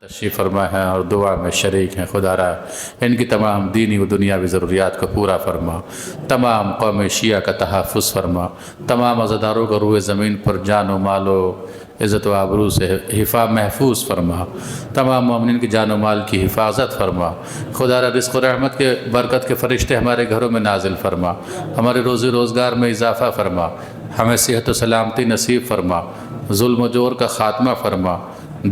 تشریف فرما ہے اور دعا میں شریک ہیں۔ خدا را ان کی تمام دینی و دنیاوی ضروریات کو پورا فرما، تمام قوم شیعہ کا تحفظ فرما، تمام عزاداروں کو روئے زمین پر جان و مال و عزت و آبرو سے محفوظ فرما، تمام مومنین کی جان و مال کی حفاظت فرما۔ خدا را رزق و رحمت کے برکت کے فرشتے ہمارے گھروں میں نازل فرما، ہمارے روزی روزگار میں اضافہ فرما، ہمیں صحت و سلامتی نصیب فرما، ظلم و جور کا خاتمہ فرما،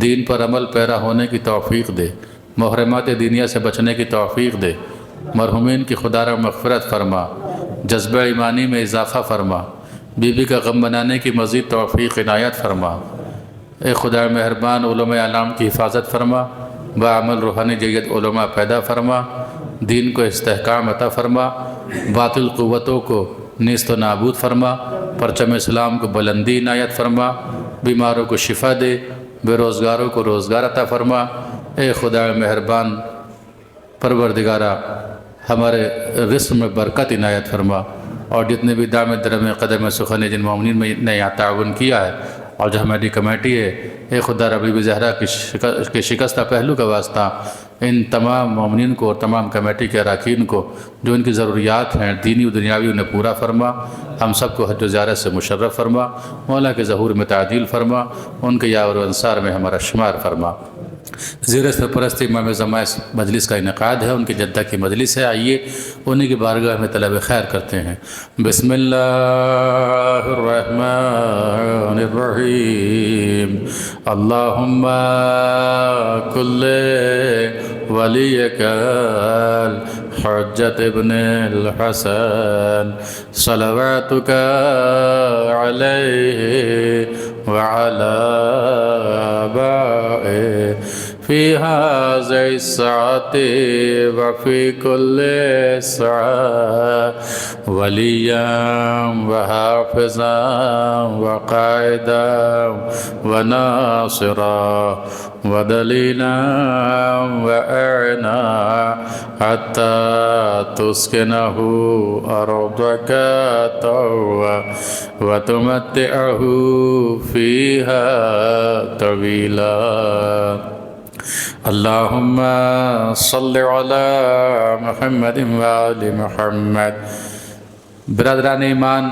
دین پر عمل پیرا ہونے کی توفیق دے، محرمات دینیہ سے بچنے کی توفیق دے، مرحومین کی خدا را مغفرت فرما، جذبہ ایمانی میں اضافہ فرما، بی بی کا غم بنانے کی مزید توفیق عنایت فرما۔ اے خدا مہربان، علماء اعلام کی حفاظت فرما، بعمل روحانی جید علماء پیدا فرما، دین کو استحکام عطا فرما، باطل قوتوں کو نیست و نابود فرما، پرچم اسلام کو بلندی عنایت فرما، بیماروں کو شفا دے، بے روزگاروں کو روزگار عطا فرما۔ اے خدا مہربان پروردگارہ، ہمارے رزق میں برکت عنایت فرما، اور جتنے بھی دام درم قدم سخن جن مومنین میں نے یہاں تعاون کیا ہے، اور جو ہماری کمیٹی ہے، اے خدا ربیب زہرا کے شکستہ پہلو کا واسطہ ان تمام مومنین کو اور تمام کمیٹی کے اراکین کو جو ان کی ضروریات ہیں دینی و دنیاوی انہیں پورا فرما، ہم سب کو حج و زیارت سے مشرف فرما، مولا کے ظہور میں تعدیل فرما، ان کے یاور و انصار میں ہمارا شمار فرما۔ زیر سرپرست امام زماں مجلس کا انعقاد ہے، ان کی جدہ کی مجلس ہے، آئیے انہی کی بارگاہ میں طلب خیر کرتے ہیں۔ بسم اللہ الرحمن الرحیم۔ اللہم کل ولیک الحجۃ ابن الحسن صلواتک علیہ وعلی آبائہ فی هذه الساعة وفي كل ساعة وليا وحافظا وقائدا وناصرا ودليلا وأعنا حتى تسكنه أرضك طوعا وتمتعه فيها طويلا۔ اللہم صلی علی محمد وآل محمد۔ برادران ایمان،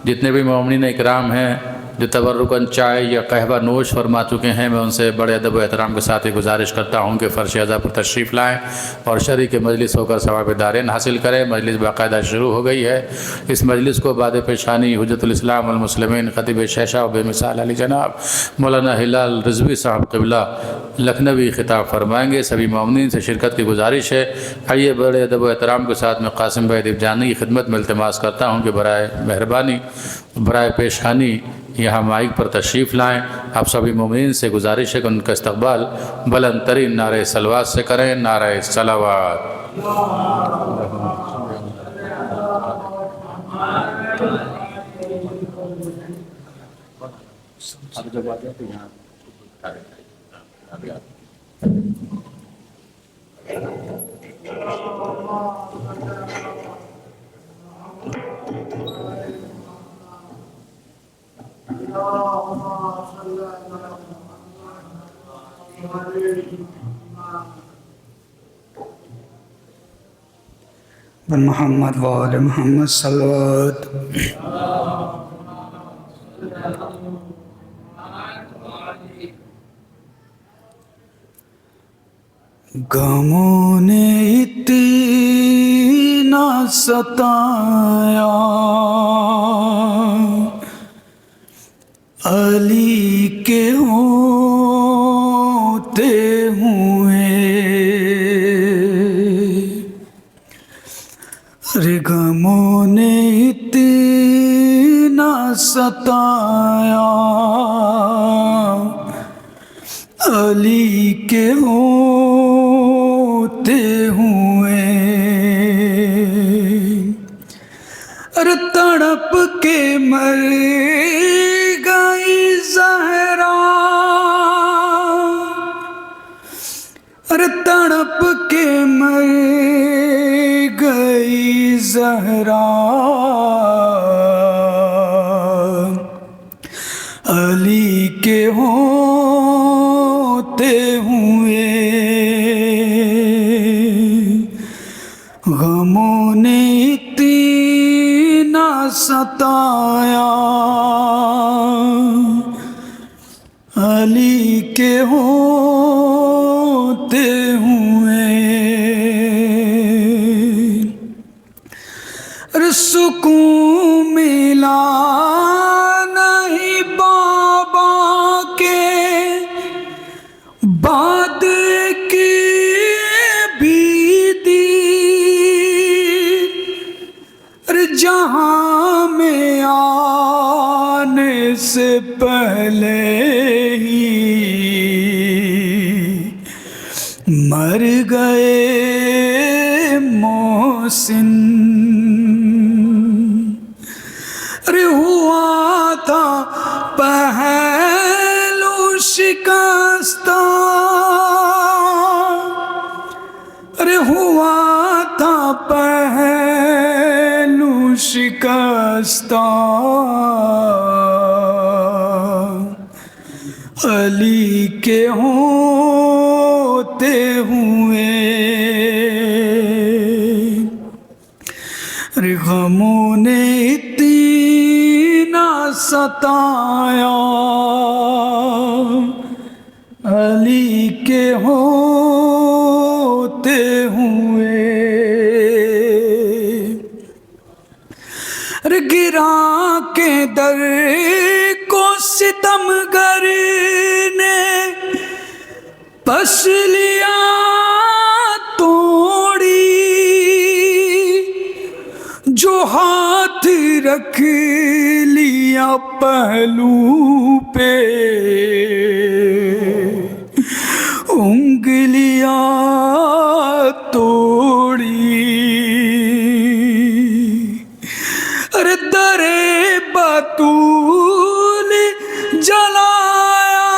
جتنے بھی مومنین اکرام ہیں جو تبرکاً چائے یا قہوہ نوش فرما چکے ہیں، میں ان سے بڑے ادب و احترام کے ساتھ گزارش کرتا ہوں کہ فرش اعضا پر تشریف لائیں اور شریک مجلس ہو کر ثواب دارین حاصل کریں۔ مجلس باقاعدہ شروع ہو گئی ہے۔ اس مجلس کو بعد پیشانی حجت الاسلام والمسلمین خطیب شیشہ و بے مثال علی جناب مولانا ہلال رضوی صاحب قبلہ لکھنوی خطاب فرمائیں گے۔ سبھی مومنین سے شرکت کی گزارش ہے۔ آئیے بڑے ادب و احترام کے ساتھ میں قاسم بھائی دیوجانی کی خدمت میں التماس کرتا ہوں کہ برائے مہربانی برائے پیشانی یہاں مائک پر تشریف لائیں۔ آپ سبھی مومنین سے گزارش ہے کہ ان کا استقبال بلند ترین نعرہ صلوات سے کریں۔ نعرہ صلوات۔ محمد وآل محمد صلوات۔ غموں نے اتنا ستایا علی کے ہوتے ہوئے، ارے غموں نے اتنا ستایا علی کے ہوتے ہوئے، ارے تڑپ کے مر گئی زہرا، ارے تڑپ کے مر گئی زہرا، علی کے ہوتے ہوئے ہوئے غموں نے اتنا ستایا علی کے ہوتے ہوئے سکون ملا نہیں بابا کے بعد کی بھی دی جہاں میں آنے سے پہلے ہی مر گئے محسن ہوا تھا پہلو شکستہ ہوا تھا پہلو شکستہ علی کے ہوتے ہوئے غموں نے اتنا ستایا علی کے ہوتے ہوئے گرا کے در کو ستمگر نے پس لیا توڑی جو ہاتھ رکھ لیا پہلو پہ انگلیاں توڑی ارے در بطول جلایا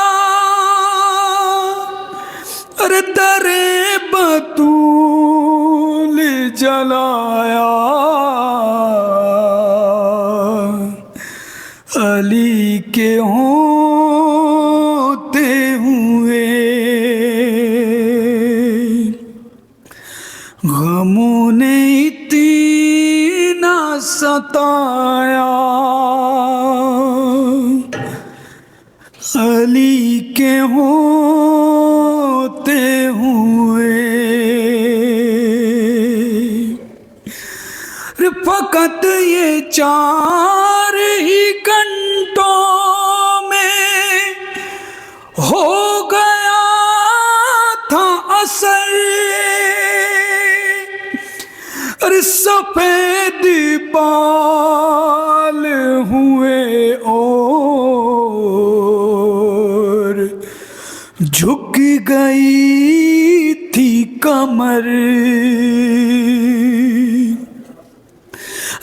ارے در بطول جلایا علی کے ہوتے ہوئے غموں نے اتنا ستایا علی کے ہوتے ہوئے فقط یہ 4 ہی گھنٹوں میں ہو گیا تھا اثر ارے سفید بال ہوئے اور جھک گئی تھی کمر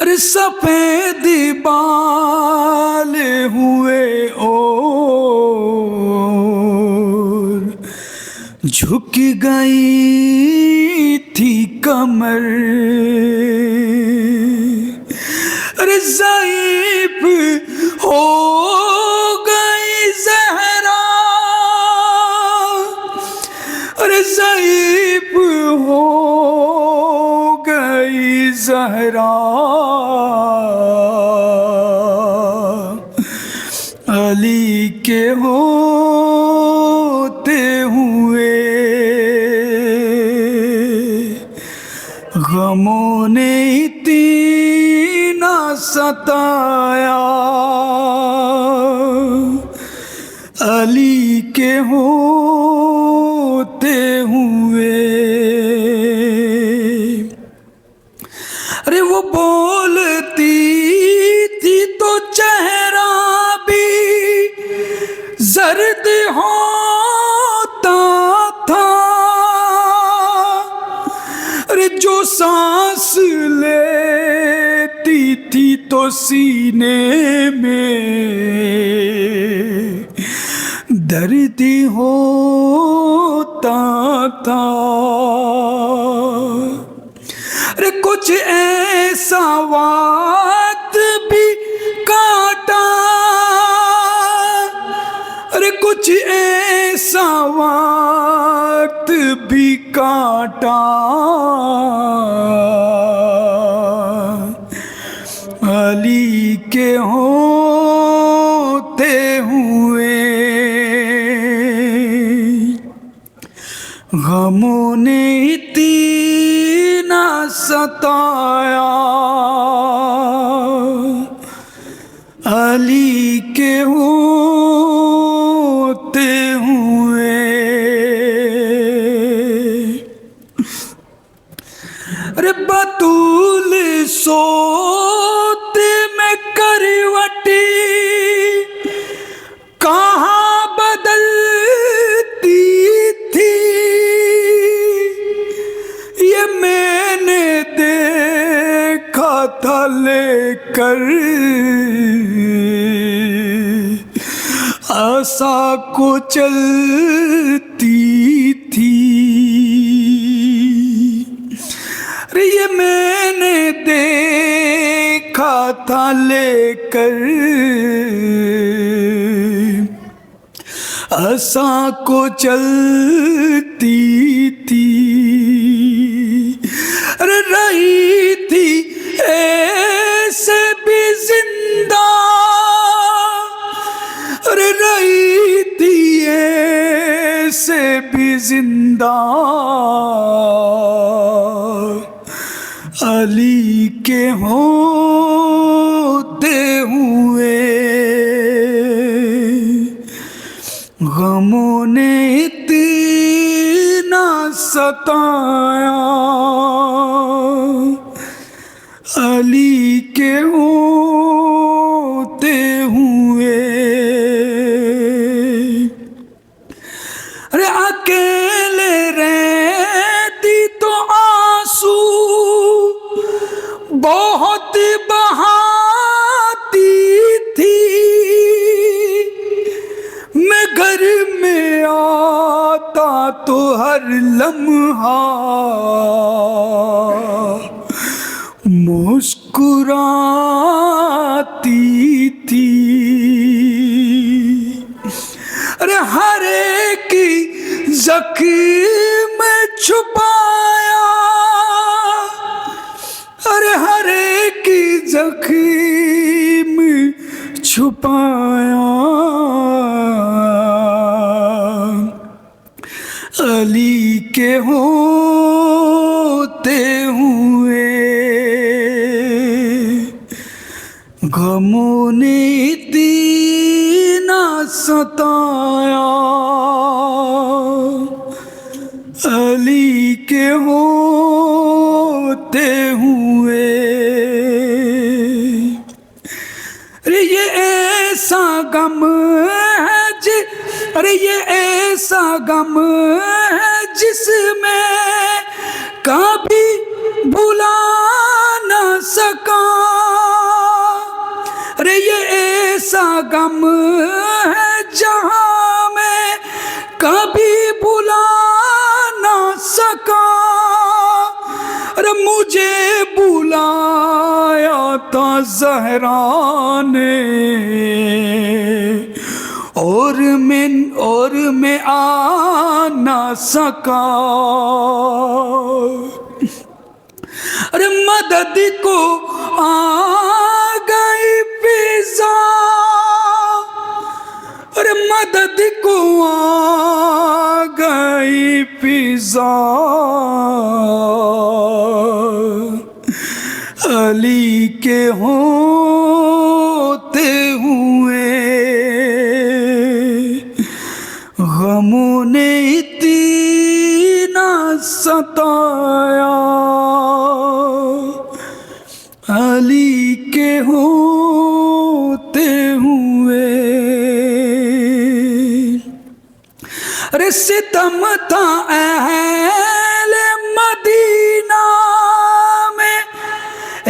ارے سفید بال ہوئے اور جھک گئی تھی کمر ارے ضعیف ہو گئی زہرا ارے ضعیف ہو گئی زہرا علی کے ہوتے ہوئے غموں نے اتنا ستایا علی کے ہوتے ہوئے ارے وہ بولتی تھی تو چہرہ بھی زرد ہوتا تھا ارے جو سانس لیتی تھی تو سینے میں درد ہوتا تھا ارے کچھ ایسا وقت بھی کاٹا ارے کچھ ایسا وقت بھی کاٹا علی کے ہوتے ہوئے غموں نے اتنا ستایا علی کے ہوتے ہوئے ارے بطول سوتے میں کروٹی کہاں بدلتی تھی یہ میں نے دیکھا تھا لے کر عصا کو چلتی تھی یہ میں نے دیکھا تھا لے کر عصا کو چلتی تھی رہی تھی ایسے بھی زندہ رہی تھی ایسے بھی زندہ علی کے ہوتے ہوئے غموں نے اتنا ستایا علی کے ہوتے ہوئے ارے اکیلے رہتی تو آنسو بہت بہاتی تھی میں گھر میں آتا تو ہر لمحہ مسکراتی تھی ارے ہر ایک زخم چھپایا ارے ہر ایک زخم چھپایا علی کے ہوتے ہوئے غموں نے اتنا ستایا علی کے ہوتے ہوئے یہ ایسا غم ہے ارے یہ ایسا غم ہے جس میں کبھی بھلا نہ سکا ارے یہ ایسا غم ہے جہاں میں کبھی بھلا نہ سکا ارے مجھے بلایا تھا زہرا نے اور میں آ نہ سکا ارے مدد کو آ گئی فضا ارے مدد کو آ گئی فضا علی کے ہوتے ہوئے غموں نے اتنا ستایا علی کے ہوتے ہوئے ارے ستم تھا اہل مدینہ میں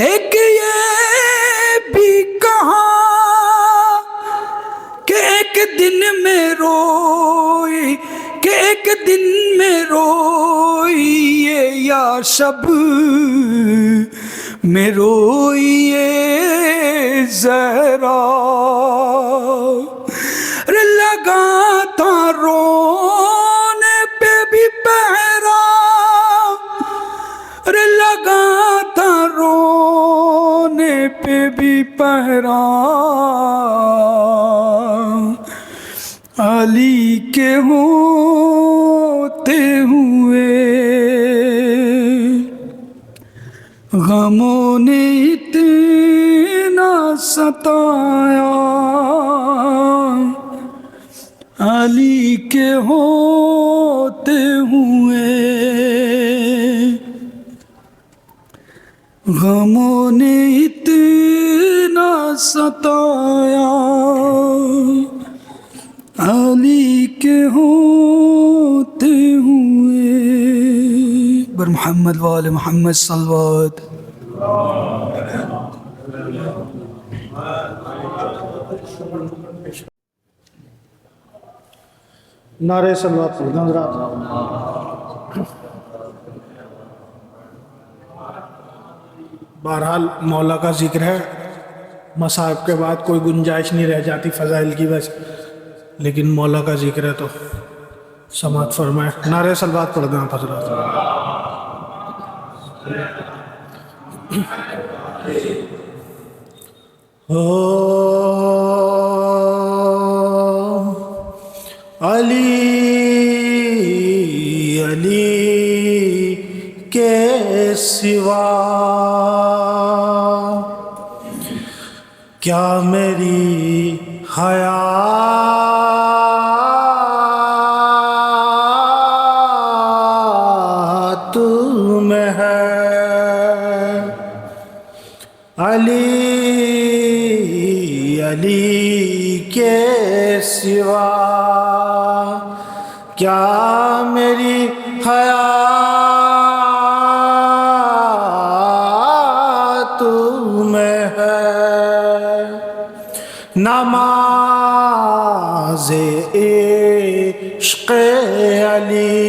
ایک یہ بھی کہا کہ ایک دن میں روئی کہ ایک دن میں روئیے یا شب میں روئیے زہرا لگا تھا رونے پہ بھی پہرا غموں نے اتنا ستایا علی کے ہوتے ہوئے، غموں نے اتنا ستایا علی کے ہوتے ہوئے۔ بر محمد وآل محمد صلوات۔ نعرہ صلوات پڑھنا حضرات۔ بہرحال مولا کا ذکر ہے، مصائب کے بعد کوئی گنجائش نہیں رہ جاتی فضائل کی وجہ، لیکن مولا کا ذکر ہے تو سماعت فرمائے۔ نعرہ صلوات پڑھنا حضرات۔ علی علی کے سوا کیا میری حیات میں ہے، علی علی کے سوا کیا میری حیات میں ہے، نماز عشق علی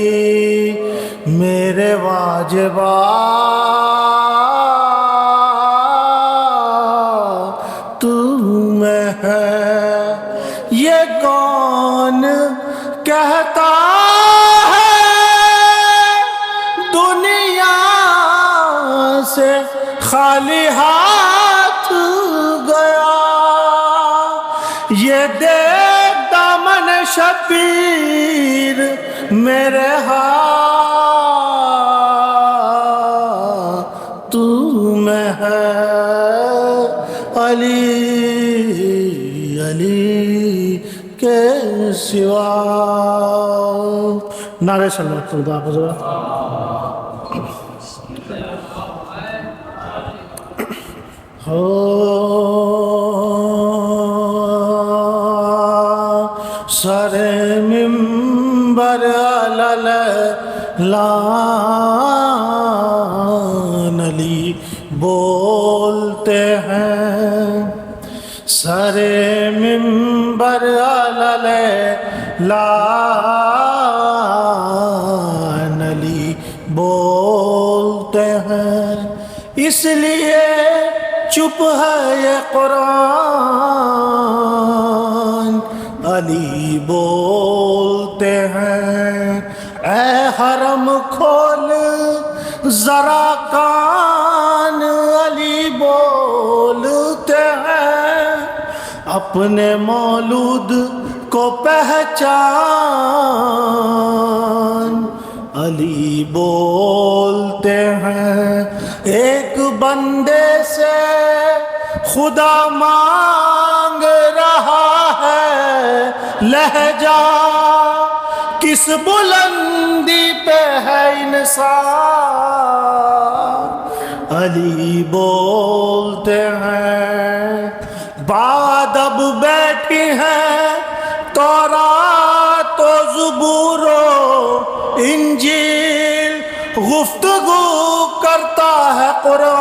میرے واجبات میں ہے، یہ کون کہتا ہے دنیا سے خالی ہاتھ گیا، یہ دیکھ دامن شبیر میرے ہاتھ میں ہے، علی علی کے سوا۔ نعرہ صلوات خدا حضرات۔ سر منبر لعلان علی بولتے ہیں، سر منبر لعلان علی بولتے ہیں، اس لیے چپ ہے یہ قرآن، علی بولتے ہیں، اے حرم کھول ذرا کان، علی بولتے ہیں، اپنے مولود کو پہچان، علی بولتے ہیں، ایک بندے سے خدا مانگ رہا ہے لہجہ، کس بلندی پہ ہے انسان، علی بولتے ہیں، بادب بیٹھی ہیں تورات و زبور و انجیل، گفتگو کرتا ہے قرآن،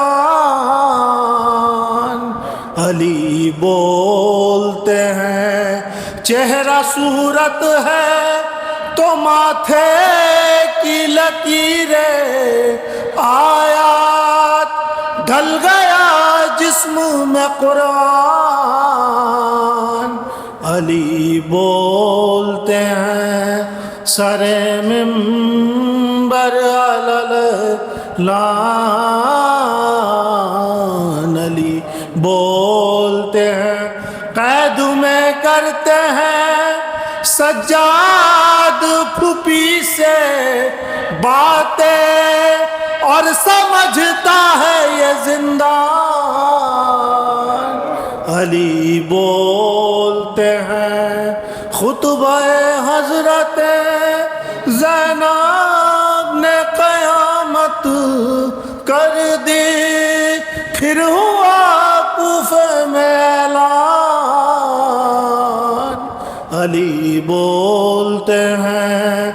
علی بولتے ہیں، چہرہ صورت ہے تو ماتھے کی لکیریں، آیات ڈھل گیا جسم میں قرآن، علی بولتے ہیں، سر منبر لعلان علی بولتے ہیں، قید میں کرتے ہیں سجاد پھوپھی سے باتیں اور سمجھتا ہے یہ زندان. علی بولتے ہیں خطبہ حضرت زینب نے قیامت کر دی. پھر ہوا کوفے میں اعلان. علی بولتے ہیں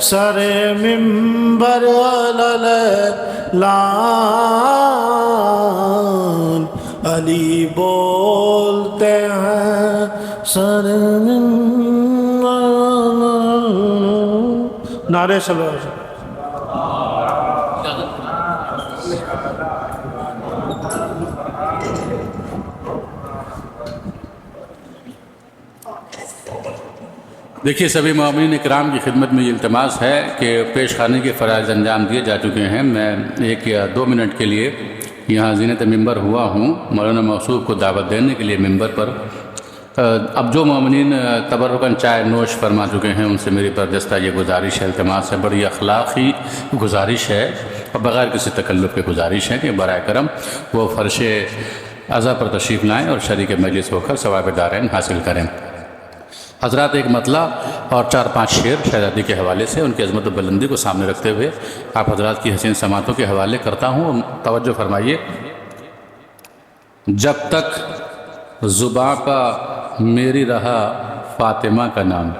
سر منبر اعلان. علی بولتے ہیں سر منبر. نعرے صلوات. دیکھیے سبھی مومنین اکرام کی خدمت میں یہ التماس ہے کہ پیش خانی کے فرائض انجام دیے جا چکے ہیں. میں 1 یا 2 منٹ کے لیے یہاں زینت ممبر ہوا ہوں مولانا موصوف کو دعوت دینے کے لیے ممبر پر. اب جو مومنین تبرکاً چائے نوش فرما چکے ہیں ان سے میری بردستہ یہ گزارش ہے، التماس ہے، بڑی اخلاقی گزارش ہے اور بغیر کسی تکلف کے گزارش ہے کہ برائے کرم وہ فرش عزا پر تشریف لائیں اور شریک مجلس ہو کر ثواب دارین حاصل کریں. حضرات ایک مطلع اور 4-5 شعر شہزادی کے حوالے سے ان کی عظمت و بلندی کو سامنے رکھتے ہوئے آپ حضرات کی حسین سماعتوں کے حوالے کرتا ہوں. توجہ فرمائیے. جب تک زباں پہ میری رہا فاطمہ کا نام،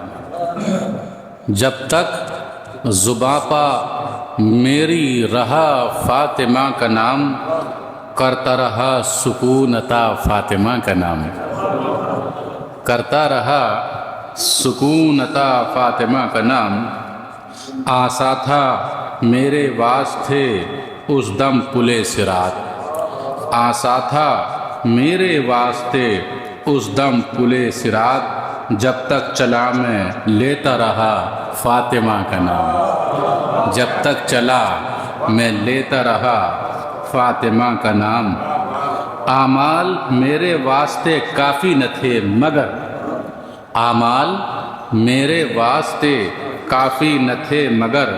جب تک زباں پہ میری رہا فاطمہ کا نام، کرتا رہا سکون عطا فاطمہ کا نام، کرتا رہا سکون عطا فاطمہ کا نام. آسا تھا میرے واسطے اس دم پلے صراط، آسا تھا میرے واسطے اس دم پلے صراط، جب تک چلا میں لیتا رہا فاطمہ کا نام، جب تک چلا میں لیتا رہا فاطمہ کا نام. اعمال میرے واسطے کافی نہ تھے مگر، اعمال میرے واسطے کافی نہ تھے مگر،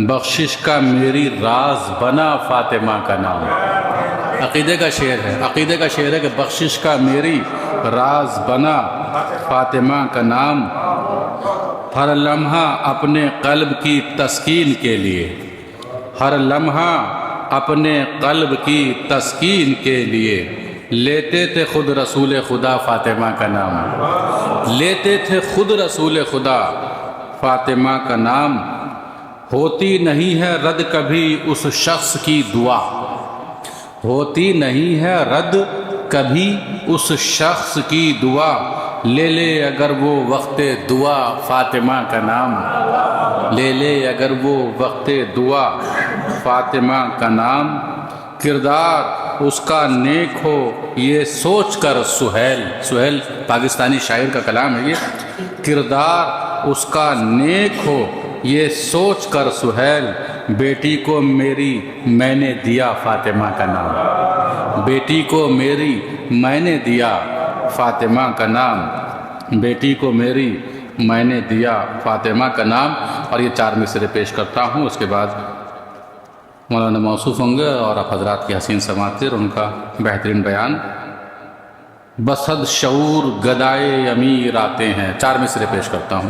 بخشش کا میری راز بنا فاطمہ کا نام. عقیدے کا شعر ہے، عقیدے کا شعر ہے کہ بخشش کا میری راز بنا فاطمہ کا نام. ہر لمحہ اپنے قلب کی تسکین کے لیے، ہر لمحہ اپنے قلب کی تسکین کے لیے لیتے تھے خود رسول خدا فاطمہ کا نام، لیتے تھے خود رسول خدا فاطمہ کا نام. ہوتی نہیں ہے رد کبھی اس شخص کی دعا، ہوتی نہیں ہے رد کبھی اس شخص کی دعا، لے لے اگر وہ وقت دعا فاطمہ کا نام، لے لے اگر وہ وقت دعا فاطمہ کا نام. کردار اس کا نیک ہو یہ سوچ کر سہیل، سہیل پاکستانی شاعر کا کلام ہے یہ. کردار اس کا نیک ہو یہ سوچ کر سہیل، بیٹی کو میری میں نے دیا فاطمہ کا نام، بیٹی کو میری میں نے دیا فاطمہ کا نام، بیٹی کو میری میں نے دیا فاطمہ کا نام. اور یہ 4 مصرے پیش کرتا ہوں، اس کے بعد مولانا موصوف ہوں گے اور آپ حضرات کی حسین سماعتیں اور ان کا بہترین بیان. بصد شعور گدائے امیر آتے ہیں، 4 مصرے پیش کرتا ہوں.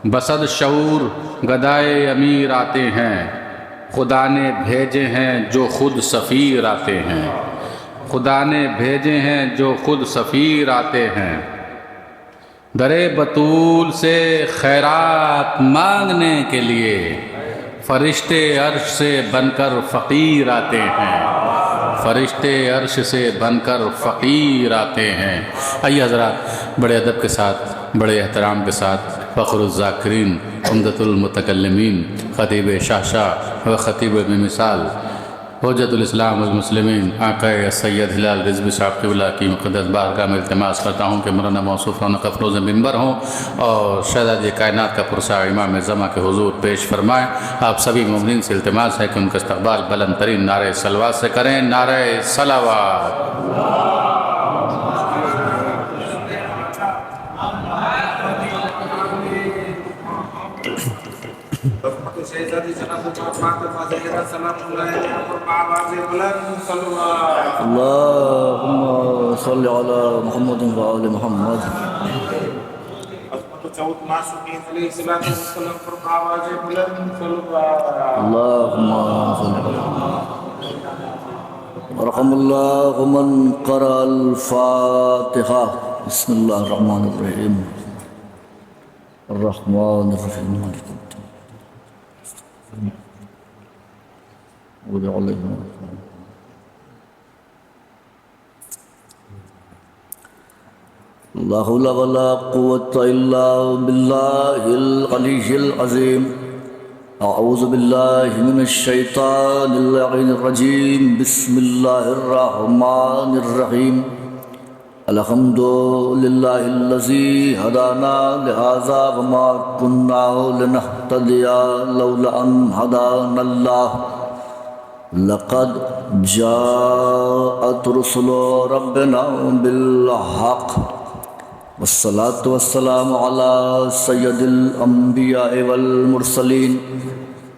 بصد شعور گدائے امیر آتے ہیں، خدا نے بھیجے ہیں جو خود سفیر آتے ہیں، خدا نے بھیجے ہیں جو خود سفیر آتے ہیں. درے بطول سے خیرات مانگنے کے لیے فرشتے عرش سے بن کر فقیر آتے ہیں، فرشتے عرش سے بن کر فقیر آتے ہیں. آئیے حضرات بڑے ادب کے ساتھ، بڑے احترام کے ساتھ فخر الذاکرین، عمدۃ المتکلمین، خطیب شاہشاہ و خطیب ابن مثال، حجت الاسلام والمسلمین آقا سید ہلال رضوی صاحب قبلہ کی مقدس بارگاہ میں التماس کرتا ہوں کہ مولانا موصوف رونق افروز ممبر ہوں اور شہزادی کائنات کا پرسہ امام زماں کے حضور پیش فرمائیں. آپ سبھی مومنین سے التماس ہے کہ ان کا استقبال بلند ترین نعرہ صلوات سے کریں. نعرہ صلوات. شہزادی جناب فاطمہ زہرا سلام اللہ علیہا پر آواز بلند صلی اللہ اللهم صل على محمد وآل محمد عظمت چود معصومین علیہ الصلوۃ والسلام پر آواز بلند صلی اللہ اللهم صل على ورحم الله من قرأ الفاتحة بسم الله الرحمن الرحيم الرحمن الرحيم مالك يوم الدين وضع عليهم لا حول ولا قوة إلا بالله العلي العظيم أعوذ بالله من الشيطان اللعين الرجيم بسم الله الرحمن الرحيم الحمد لله الذي هدانا لهذا وما كنا لنهتدي لولا أن هدانا الله لقد جاءت رسل ربنا بالحق والصلاة والسلام على سيد الأنبياء والمرسلين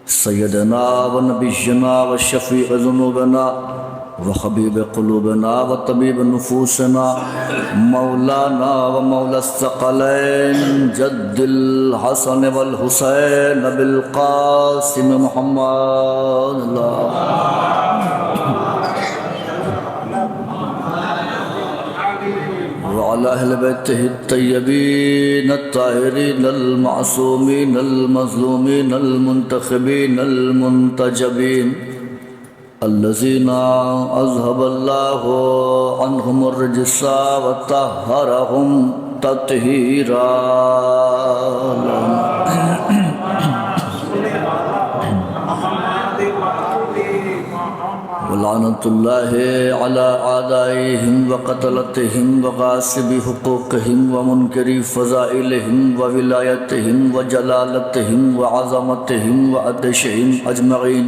سيدنا ونبينا وشفيع ذنوبنا وحبيب قلوبنا وطبيب نفوسنا مولانا ومولى الثقلين جد الحسن والحسين بالقاسم محمد وعلى أهل بيته الطيبين الطاهرين المعصومين المظلومين المنتخبين المنتجبين الذين أذهب الله عنهم الرجس وطهرهم تطهيرا ولعنة الله على أعدائهم وقتلتهم وغاصب حقوقهم ومنكر فضائلهم وولايتهم وجلالتهم وعظمتهم وعدشهم أجمعين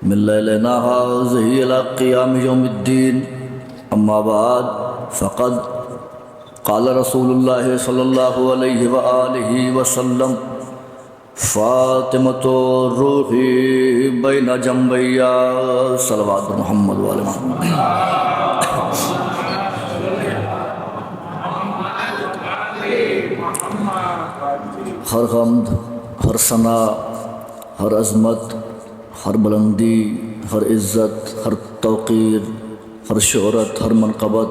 من ليلنا هذه إلى قيام يوم الدين أما بعد فقد قال رسول الله صلى الله عليه وآله وسلم فاطمة روحي بين جنبي صلوات محمد وآل محمد ہر حمد ہر ثنا ہر عظمت ہر بلندی ہر عزت ہر توقیر ہر شہرت ہر منقبت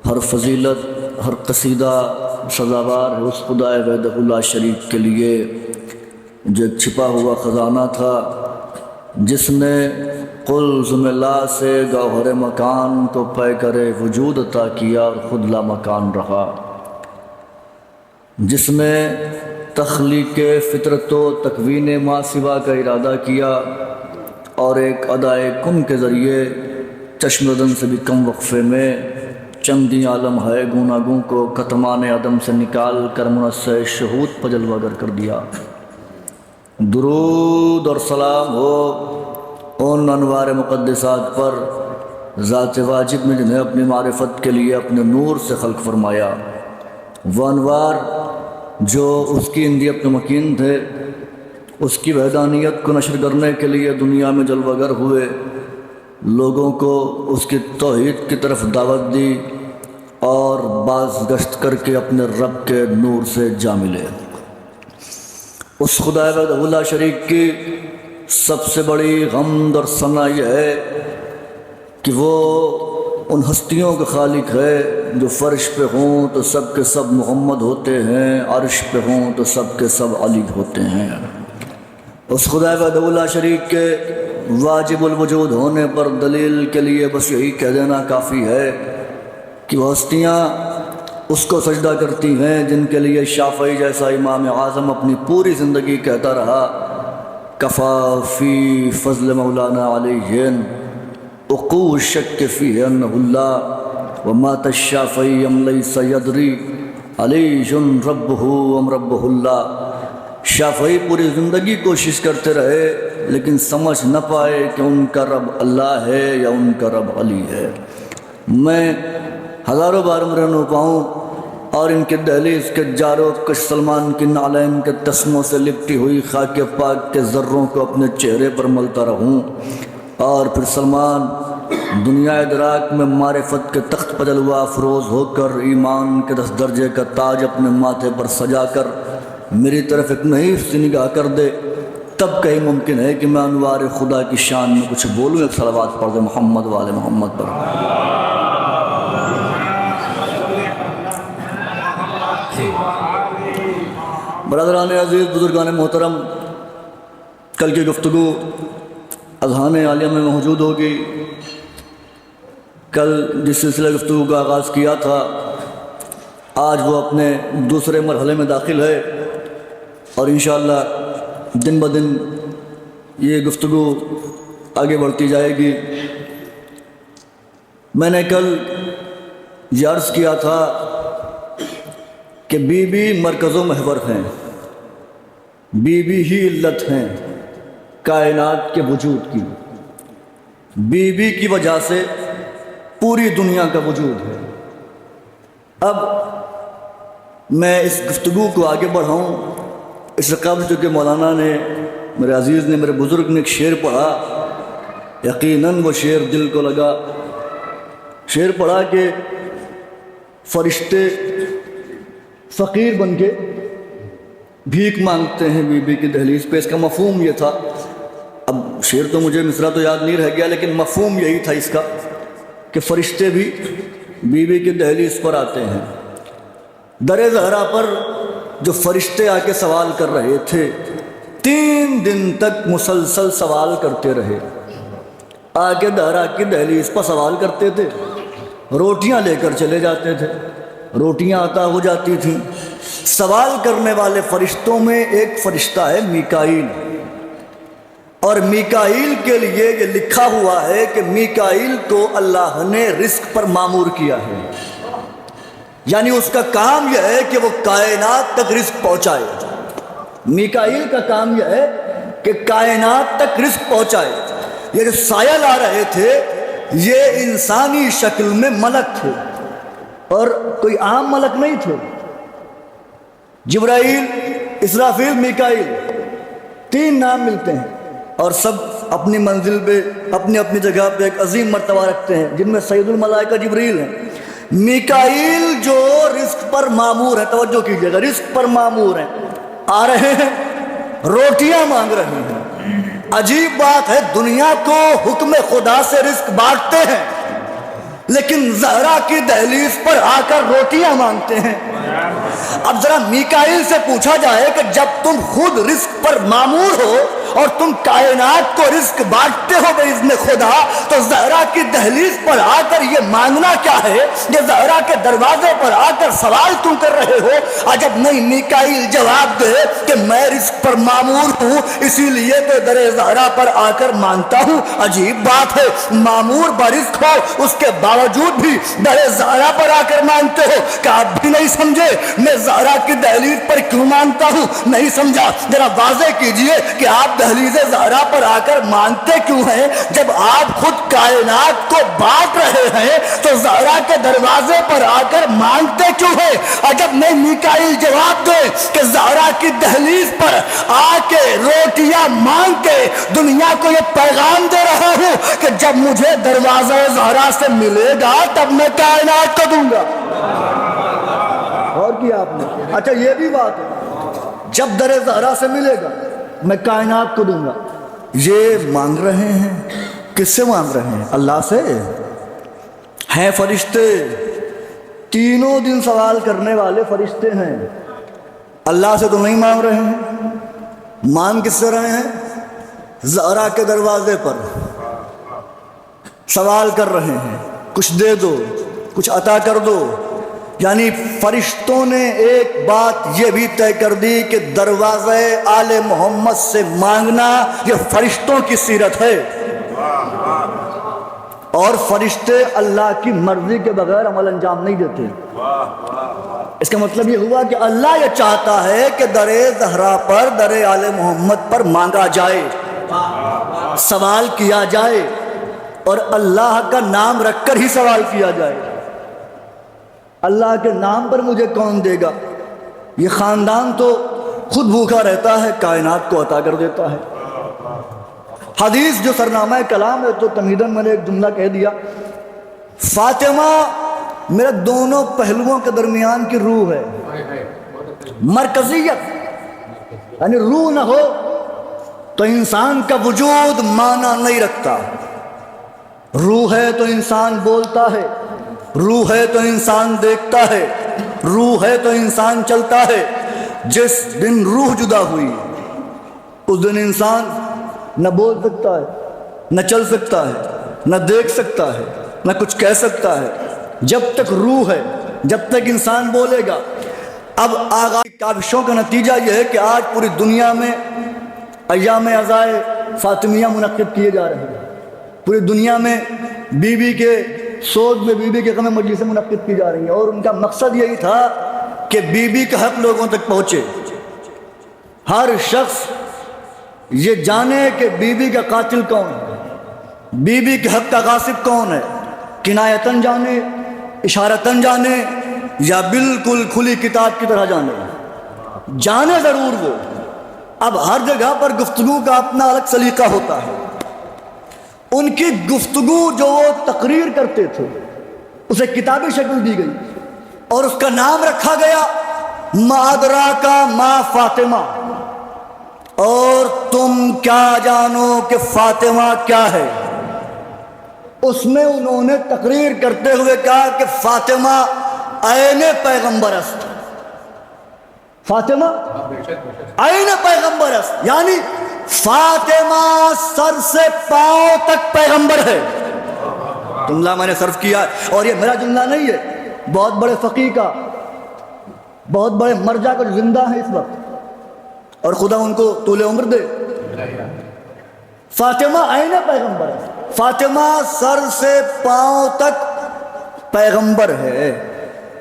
ہر فضیلت ہر قصیدہ سزاوار ہے اس خدا وحدہ لا شریک کے لیے جو ایک چھپا ہوا خزانہ تھا جس نے قلز ملا سے گوہر مکان کو پے کرے وجود عطا کیا اور خود لا مکان رہا، جس نے تخلیق فطرت و تکوین ما سوا کا ارادہ کیا اور ایک ادائے کن کے ذریعے چشم ردن سے بھی کم وقفے میں چندی عالم ہے گوناگوں کو کتمان عدم سے نکال کر منصع شہود پر جلوہ گر کر دیا۔ درود اور سلام ہو ان انوار مقدسات پر ذات واجب میں جنہیں اپنی معرفت کے لیے اپنے نور سے خلق فرمایا، وہ انوار جو اس کی اندیت میں مکین تھے، اس کی وحدانیت کو نشر کرنے کے لیے دنیا میں جلوہ گر ہوئے، لوگوں کو اس کی توحید کی طرف دعوت دی اور باز گشت کر کے اپنے رب کے نور سے جا ملے۔ اس خدا وحدہ لا شریک کی سب سے بڑی حمد اور ثنا یہ ہے کہ وہ ان ہستیوں کا خالق ہے جو فرش پہ ہوں تو سب کے سب محمد ہوتے ہیں، عرش پہ ہوں تو سب کے سب علی ہوتے ہیں۔ اس خدا وحدہ لا شریک کے واجب الوجود ہونے پر دلیل کے لیے بس یہی کہہ دینا کافی ہے کہ وہ ہستیاں اس کو سجدہ کرتی ہیں جن کے لیے شافعی جیسا امام اعظم اپنی پوری زندگی کہتا رہا کفا فی فضل مولانا علیہ اقو الشک فی انہ اللہ ومات الشافعی ام لیس یدری علیہ ربہ ام ربہ اللہ۔ شافعی پوری زندگی کوشش کرتے رہے لیکن سمجھ نہ پائے کہ ان کا رب اللہ ہے یا ان کا رب علی ہے۔ میں ہزاروں بار عمر نو پاؤں اور ان کے دہلیز کے جاروں کش سلمان کی نالین کے تسموں سے لپٹی ہوئی خاک پاک کے ذروں کو اپنے چہرے پر ملتا رہوں، اور پھر سلمان دنیا ادراک میں معرفت کے تخت پر جلوہ افروز ہو کر ایمان کے 10 درجے کا تاج اپنے ماتھے پر سجا کر میری طرف ایک نحیف سی نگاہ کر دے، تب کہیں ممکن ہے کہ میں انوار خدا کی شان میں کچھ بولوں۔ ایک صلوات پڑھ دے محمد والے محمد پر۔ برادران عزیز، بزرگان محترم، کل کی گفتگو اذہان عالیہ میں موجود ہوگی۔ کل جس سلسلہ گفتگو کا آغاز کیا تھا، آج وہ اپنے دوسرے مرحلے میں داخل ہے، اور انشاءاللہ دن بدن یہ گفتگو آگے بڑھتی جائے گی۔ میں نے کل یہ عرض کیا تھا کہ بی بی مرکز و محور ہیں، بی بی ہی علت ہیں کائنات کے وجود کی، بی بی کی وجہ سے پوری دنیا کا وجود ہے۔ اب میں اس گفتگو کو آگے بڑھاؤں اس سے قبل چونکہ مولانا نے، میرے عزیز نے، میرے بزرگ نے ایک شعر پڑھا، یقیناً وہ شعر دل کو لگا۔ شعر پڑھا کہ فرشتے فقیر بن کے بھیک مانگتے ہیں بی بی کی دہلیز پہ۔ اس کا مفہوم یہ تھا، اب شعر تو مجھے مصرع تو یاد نہیں رہ گیا، لیکن مفہوم یہی تھا اس کا کہ فرشتے بھی بی بی کی دہلیز پر آتے ہیں۔ در زہرا پر جو فرشتے آ کے سوال کر رہے تھے، 3 دن تک مسلسل سوال کرتے رہے، آ کے زہرا کی دہلیز پر سوال کرتے تھے، روٹیاں لے کر چلے جاتے تھے، روٹیاں عطا ہو جاتی تھیں۔ سوال کرنے والے فرشتوں میں ایک فرشتہ ہے میکائیل، اور میکائیل کے لیے یہ لکھا ہوا ہے کہ میکائیل کو اللہ نے رزق پر مامور کیا ہے، یعنی اس کا کام یہ ہے کہ وہ کائنات تک رزق پہنچائے۔ میکائیل کا کام یہ ہے کہ کائنات تک رزق پہنچائے۔ یہ جو سایہ لا رہے تھے یہ انسانی شکل میں ملک تھے، اور کوئی عام ملک نہیں تھے۔ جبرائیل، اسرافیل، میکائیل، 3 نام ملتے ہیں، اور سب اپنی منزل پہ اپنی اپنی جگہ پہ ایک عظیم مرتبہ رکھتے ہیں، جن میں سید الملائکہ جبرائیل ہیں۔ میکائیل جو رزق پر مامور ہے، توجہ کیجئے گا، رزق پر مامور ہیں، آ رہے ہیں، روٹیاں مانگ رہے ہیں۔ عجیب بات ہے، دنیا کو حکم خدا سے رزق بانٹتے ہیں، لیکن زہرا کی دہلیز پر آ کر روٹیاں مانگتے ہیں۔ اب ذرا میکائیل سے پوچھا جائے کہ جب تم خود رزق پر مامور ہو اور تم کائنات کو رزق بانٹتے ہو باذن خدا، تو زہرا کی دہلیز پر آ کر یہ مانگنا کیا ہے؟ یہ زہرا کے دروازے پر آ کر سوال کیوں کر رہے ہو؟ عجب نہیں میکائیل جواب دے کہ میں رزق پر مامور ہوں، اسی لیے تو در زہرا پر آ کر مانگتا ہوں۔ عجیب بات ہے، مامور برزق ہو اس کے باوجود بھی در زہرا پر آ کر مانگتے ہو۔ کہ آپ بھی نہیں سمجھے میں زہرا کی دہلیز پر کیوں مانگتا ہوں؟ نہیں سمجھا؟ ذرا واضح کیجئے کہ آپ دہلیز زہرا پر آ کر مانگتے کیوں ہیں؟ جب آپ خود کائنات کو بانٹ رہے ہیں تو زہرا کے دروازے پر آ کر مانگتے کیوں ہیں؟ عجب نہیں میکائیل جواب دے کہ زہرا کی دہلیز پر آ کے روٹیاں مانگ کے دنیا کو یہ پیغام دے رہا ہوں کہ جب مجھے دروازہ زہرا سے ملے گا تب میں کائنات کو دوں گا۔ اور کیا آپ نے؟ اچھا یہ بھی بات ہے، جب در زہرا سے ملے گا میں کائنات کو دوں گا۔ یہ مانگ رہے ہیں، کس سے مانگ رہے ہیں؟ اللہ سے۔ ہیں فرشتے، 3 دن سوال کرنے والے فرشتے ہیں، اللہ سے تو نہیں مانگ رہے ہیں۔ مانگ کس سے رہے ہیں؟ زہرا کے دروازے پر سوال کر رہے ہیں، کچھ دے دو، کچھ عطا کر دو۔ یعنی فرشتوں نے ایک بات یہ بھی طے کر دی کہ دروازے آل محمد سے مانگنا یہ فرشتوں کی سیرت ہے، اور فرشتے اللہ کی مرضی کے بغیر عمل انجام نہیں دیتے۔ اس کا مطلب یہ ہوا کہ اللہ یہ چاہتا ہے کہ در زہرا پر، در آل محمد پر مانگا جائے، سوال کیا جائے، اور اللہ کا نام رکھ کر ہی سوال کیا جائے۔ اللہ کے نام پر مجھے کون دے گا؟ یہ خاندان تو خود بھوکا رہتا ہے، کائنات کو عطا کر دیتا ہے۔ حدیث جو سرنامہ کلام ہے تو تمہیداً میں نے ایک جملہ کہہ دیا، فاطمہ میرے دونوں پہلوؤں کے درمیان کی روح ہے، مرکزیت، یعنی روح نہ ہو تو انسان کا وجود معنی نہیں رکھتا۔ روح ہے تو انسان بولتا ہے، روح ہے تو انسان دیکھتا ہے، روح ہے تو انسان چلتا ہے۔ جس دن روح جدا ہوئی اس دن انسان نہ بول سکتا ہے، نہ چل سکتا ہے، نہ دیکھ سکتا ہے، نہ کچھ کہہ سکتا ہے۔ جب تک روح ہے، جب تک انسان بولے گا۔ اب آغاز کاوشوں کا نتیجہ یہ ہے کہ آج پوری دنیا میں ایام عزائے فاطمیہ منعقد کیے جا رہے ہیں۔ پوری دنیا میں بی بی کے سوگ میں بی بی کے غم مجلسیں منعقد کی جا رہی ہیں، اور ان کا مقصد یہی تھا کہ بی بی کا حق لوگوں تک پہنچے۔ ہر شخص یہ جانے کہ بی بی کا قاتل کون ہے، بی بی کے حق کا غاصب کون ہے، کنایتاً جانے، اشارتاً جانے، یا بالکل کھلی کتاب کی طرح جانے ضرور وہ۔ اب ہر جگہ پر گفتگو کا اپنا الگ سلیقہ ہوتا ہے۔ ان کی گفتگو جو وہ تقریر کرتے تھے اسے کتابی شکل دی گئی اور اس کا نام رکھا گیا ما ادراک ما فاطمہ، اور تم کیا جانو کہ فاطمہ کیا ہے۔ اس میں انہوں نے تقریر کرتے ہوئے کہا کہ فاطمہ عین پیغمبر است، فاطمہ عین پیغمبر است، یعنی فاطمہ سر سے پاؤں تک پیغمبر ہے۔ جملہ میں نے صرف کیا ہے، اور یہ میرا جملہ نہیں ہے، بہت بڑے فقیہ کا، بہت بڑے مرجع کا جو زندہ ہے اس وقت، اور خدا ان کو طول عمر دے۔ فاطمہ عین پیغمبر ہے، فاطمہ سر سے پاؤں تک پیغمبر ہے،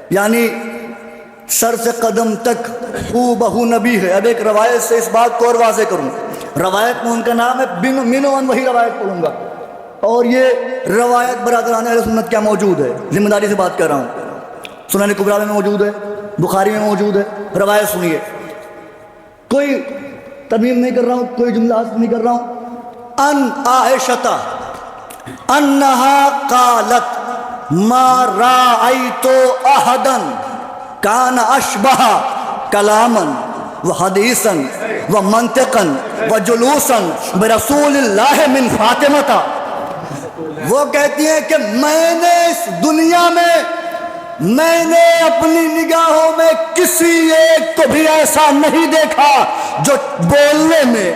یعنی سر سے قدم تک ہو بہو نبی ہے۔ اب ایک روایت سے اس بات کو اور واضح کروں، روایت میں ان کا نام ہے، منوان وہی روایت پڑھوں گا، اور یہ روایت برادران اہل سنت کیا موجود ہے، ذمہ داری سے بات کر رہا ہوں، سنن کبریٰ میں موجود ہے، بخاری میں موجود ہے۔ روایت سنیے، کوئی ترمیم نہیں کر رہا ہوں، کوئی جملہ حذف نہیں کر رہا ہوں۔ ان عائشہ انہا قالت ما رأیت احدا کان اشبہ کلاما وحدیثا ومنطقا وجلوسا برسول اللہ من فاطمہ۔ وہ کہتی ہیں کہ میں نے اس دنیا میں نے اپنی نگاہوں میں کسی ایک کو بھی ایسا نہیں دیکھا جو بولنے میں،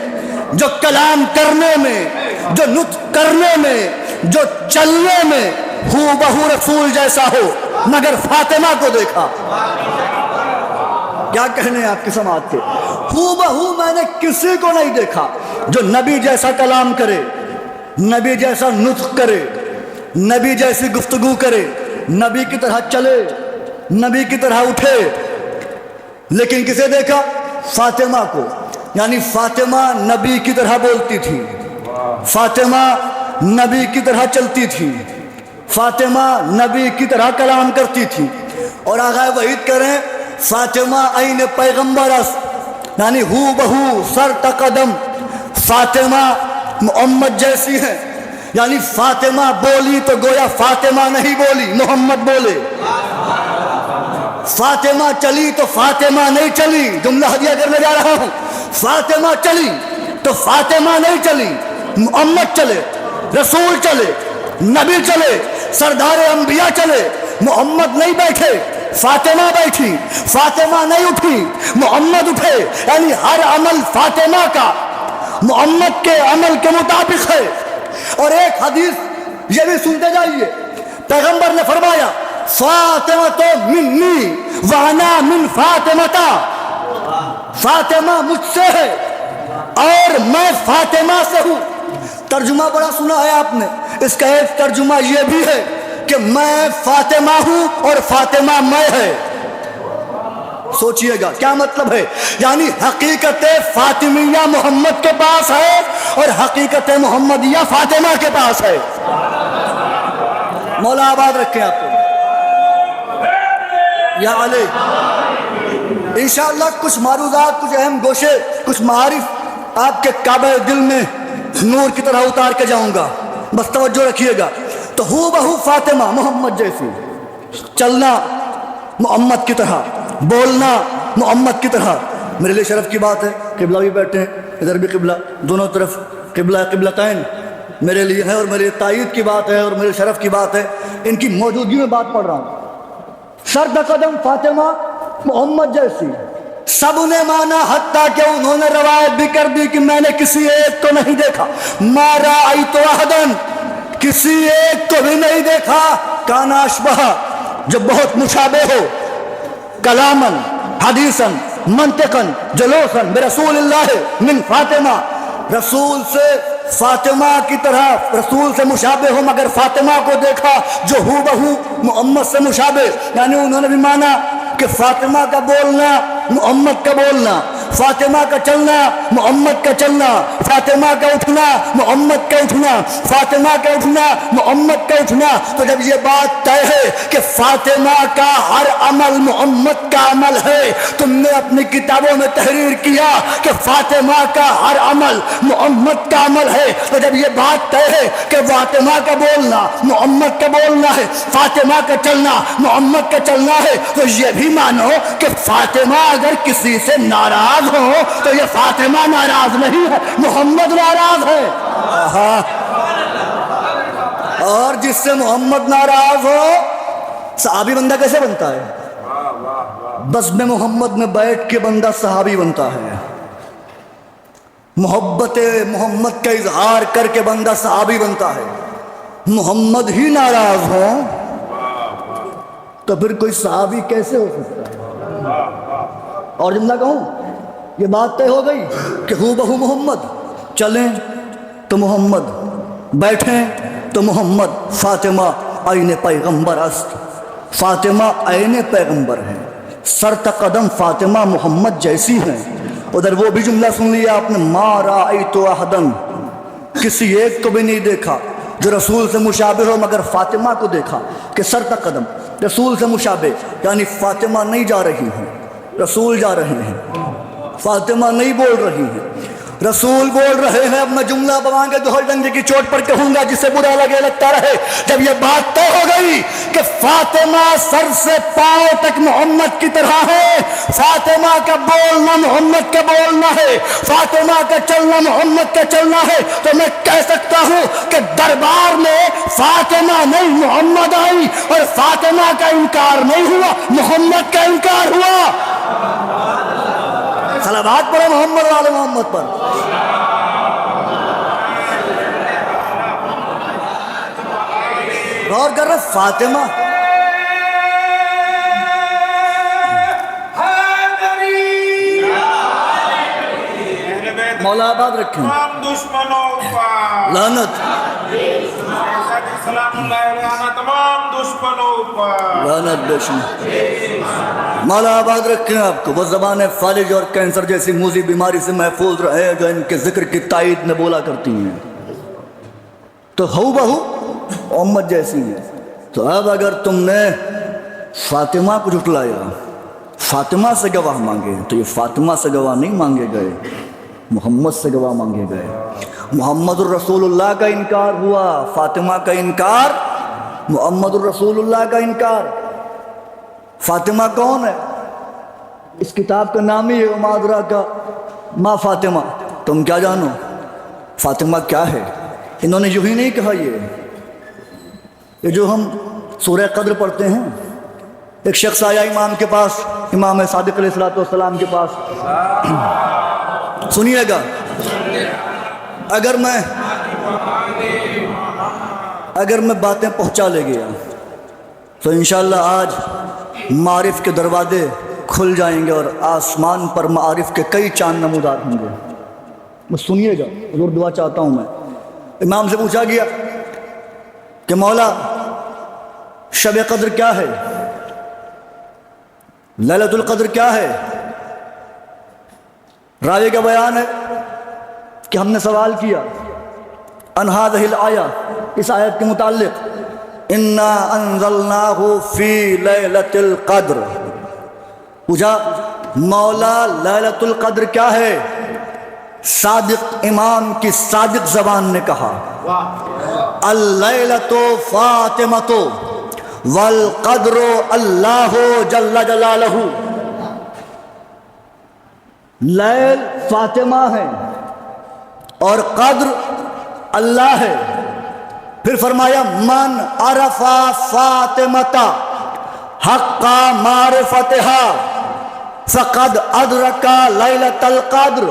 جو کلام کرنے میں، جو نطق کرنے میں، جو چلنے میں ہو بہو رسول جیسا ہو، مگر فاطمہ کو دیکھا۔ کیا کہنے آپ کی سماعت کے، ہو بہو میں نے کسی کو نہیں دیکھا جو نبی جیسا کلام کرے، نبی جیسا نطق کرے، نبی جیسی گفتگو کرے، نبی کی طرح چلے، نبی کی طرح اٹھے۔ لیکن کسے دیکھا؟ فاطمہ کو، یعنی فاطمہ نبی کی طرح بولتی تھی، فاطمہ نبی کی طرح چلتی تھی، فاطمہ نبی کی طرح کلام کرتی تھی۔ اور آغا وحید کریں فاطمہ عین پیغمبر است، یعنی ہو بہو سر تقدم فاطمہ محمد جیسی ہیں، یعنی فاطمہ بولی تو گویا فاطمہ نہیں بولی، محمد بولے۔ فاطمہ چلی تو فاطمہ نہیں چلی، جملہ ہدیہ کرنے جا رہا ہوں، فاطمہ چلی تو فاطمہ نہیں چلی، محمد چلے، رسول چلے، نبی چلے، سردار انبیاء چلے، محمد نہیں بیٹھے، فاطمہ بیٹھی، فاطمہ نہیں اٹھی، محمد اٹھے، یعنی ہر عمل فاطمہ کا محمد کے عمل کے مطابق ہے۔ اور ایک حدیث یہ بھی سنتے جائیے، پیغمبر نے فرمایا فاطمہ تو منی وانا من فاطمہ، فاطمہ مجھ سے ہے اور میں فاطمہ سے ہوں۔ ترجمہ بڑا سنا ہے آپ نے، اس کا ایک ترجمہ یہ بھی ہے کہ میں فاطمہ ہوں اور فاطمہ میں ہے۔ سوچئے گا کیا مطلب ہے، یعنی حقیقت فاطمیہ محمد کے پاس ہے اور حقیقت محمدیہ فاطمہ کے پاس ہے۔ مولا آباد رکھیں آپ کو۔ یا علی۔ انشاءاللہ کچھ معروضات، کچھ اہم گوشے، کچھ معارف آپ کے کعبہ دل میں نور کی طرح اتار کے جاؤں گا، بس توجہ رکھیے گا۔ تو ہو بہو فاطمہ محمد جیسی، چلنا محمد کی طرح، بولنا محمد کی طرح۔ میرے لیے شرف کی بات ہے، قبلہ بھی بیٹھے ہیں، ادھر بھی قبلہ، دونوں طرف قبلہ قبلتین میرے لیے ہے، اور میرے تائید کی بات ہے اور میرے شرف کی بات ہے، ان کی موجودگی میں بات پڑھ رہا ہوں۔ سرد قدم فاطمہ محمد جیسی، سب نے مانا، حتیٰ کہ انہوں نے روایت بھی کر دی کہ میں نے کسی ایک کو نہیں دیکھا، ما رأیت احدن، کسی ایک کو بھی نہیں دیکھا، کان اشبہ، جو بہت مشابہ ہو، کلامن، حدیثن، منطقن، جلوسن برسول اللہ من فاطمہ، رسول سے فاطمہ کی طرح، رسول سے مشابہ ہو مگر فاطمہ کو دیکھا جو ہو بہو محمد سے مشابہ، یعنی انہوں نے بھی مانا کہ فاطمہ کا بولنا محمد کا بولنا، فاطمہ کا چلنا محمد کا چلنا، فاطمہ کا اٹھنا محمد کا اٹھنا، فاطمہ کا اٹھنا محمد کا اٹھنا۔ تو جب یہ بات طے ہے کہ فاطمہ کا ہر عمل محمد کا عمل ہے، تم نے اپنی کتابوں میں تحریر کیا کہ فاطمہ کا ہر عمل محمد کا عمل ہے، تو جب یہ بات طے ہے کہ فاطمہ کا بولنا محمد کا بولنا ہے، فاطمہ کا چلنا محمد کا چلنا ہے، تو یہ بھی مانو کہ فاطمہ اگر کسی سے ناراض ہو تو یہ فاطمہ ناراض نہیں ہے، محمد ناراض ہے۔ اور جس سے محمد ناراض ہو، صحابی بندہ کیسے بنتا ہے؟ بس میں محمد میں بیٹھ کے بندہ صحابی بنتا ہے، محبت محمد کا اظہار کر کے بندہ صحابی بنتا ہے۔ محمد ہی ناراض ہو تو پھر کوئی صحابی کیسے ہو سکتا ہے؟ اور جملہ کہوں، یہ بات طے ہو گئی کہ ہو بہو محمد، چلیں تو محمد، بیٹھیں تو محمد۔ فاطمہ عین پیغمبر است، فاطمہ عین پیغمبر ہے، سرت قدم فاطمہ محمد جیسی ہیں۔ ادھر وہ بھی جملہ سن لیا آپ نے، ما رأیت احدن، کسی ایک کو بھی نہیں دیکھا جو رسول سے مشابہ ہو مگر فاطمہ کو دیکھا، کہ سرت قدم رسول سے مشابہ، یعنی فاطمہ نہیں جا رہی ہیں، رسول جا رہے ہیں، فاطمہ نہیں بول رہی ہیں، رسول بول رہے ہیں۔ اب میں جملہ بوانگے دوہر ڈنڈے کی چوٹ پر کہوں گا، جسے برا لگے لگتا رہے۔ جب یہ بات طے ہو گئی کہ فاطمہ سر سے پاؤں تک محمد کی طرح ہے، فاطمہ کا بولنا محمد کا بولنا ہے، فاطمہ کا چلنا محمد کا چلنا ہے، تو میں کہہ سکتا ہوں کہ دربار میں فاطمہ نہیں محمد آئی، اور فاطمہ کا انکار نہیں ہوا، محمد کا انکار ہوا۔ صلوات پڑھو محمد والے محمد پر۔ غور کر رہے فاطمہ، مولا آباد رکھیں، لعنت لعنت بشم، مولا آباد رکھیں آپ کو۔ وہ زبان فالج اور کینسر جیسی موذی بیماری سے محفوظ رہے جو ان کے ذکر کی تائید میں بولا کرتی ہیں، تو ہو بہو محمد جیسی ہے۔ تو اب اگر تم نے فاطمہ کو جھٹلایا، فاطمہ سے گواہ مانگے، تو یہ فاطمہ سے گواہ نہیں مانگے گئے، محمد سے گواہ مانگے گئے۔ محمد الرسول اللہ کا انکار ہوا، فاطمہ کا انکار، محمد الرسول اللہ کا انکار۔ فاطمہ کون ہے؟ اس کتاب کا نام ہی ہے وما ادراک ما فاطمہ، تم کیا جانو فاطمہ کیا ہے۔ انہوں نے یوں ہی نہیں کہا، یہ جو ہم سورہ قدر پڑھتے ہیں، ایک شخص آیا امام کے پاس، امام صادق علیہ السلام کے پاس، سنیے گا، اگر میں باتیں پہنچا لے گیا تو انشاءاللہ آج معارف کے دروازے کھل جائیں گے اور آسمان پر معارف کے کئی چاند نمودار ہوں گے۔ بس سنیے گا، حضور دعا چاہتا ہوں میں۔ امام سے پوچھا گیا کہ مولا شب قدر کیا ہے، لیلۃ القدر کیا ہے؟ راوی کا بیان ہے کہ ہم نے سوال کیا ان هذه الآیہ، اس آیت کے متعلق، انا انزلناہ فی لیلۃ القدر، پوچھا مولا لیلۃ القدر کیا ہے؟ صادق امام کی صادق زبان نے کہا اللیلۃ فاطمۃ والقدر اللہ جل جلالہ. لیل فاطمہ ہے اور قدر اللہ ہے. پھر فرمایا من عرف فاطمۃ حق معرفتها فقد ادرک لیلۃ القدر.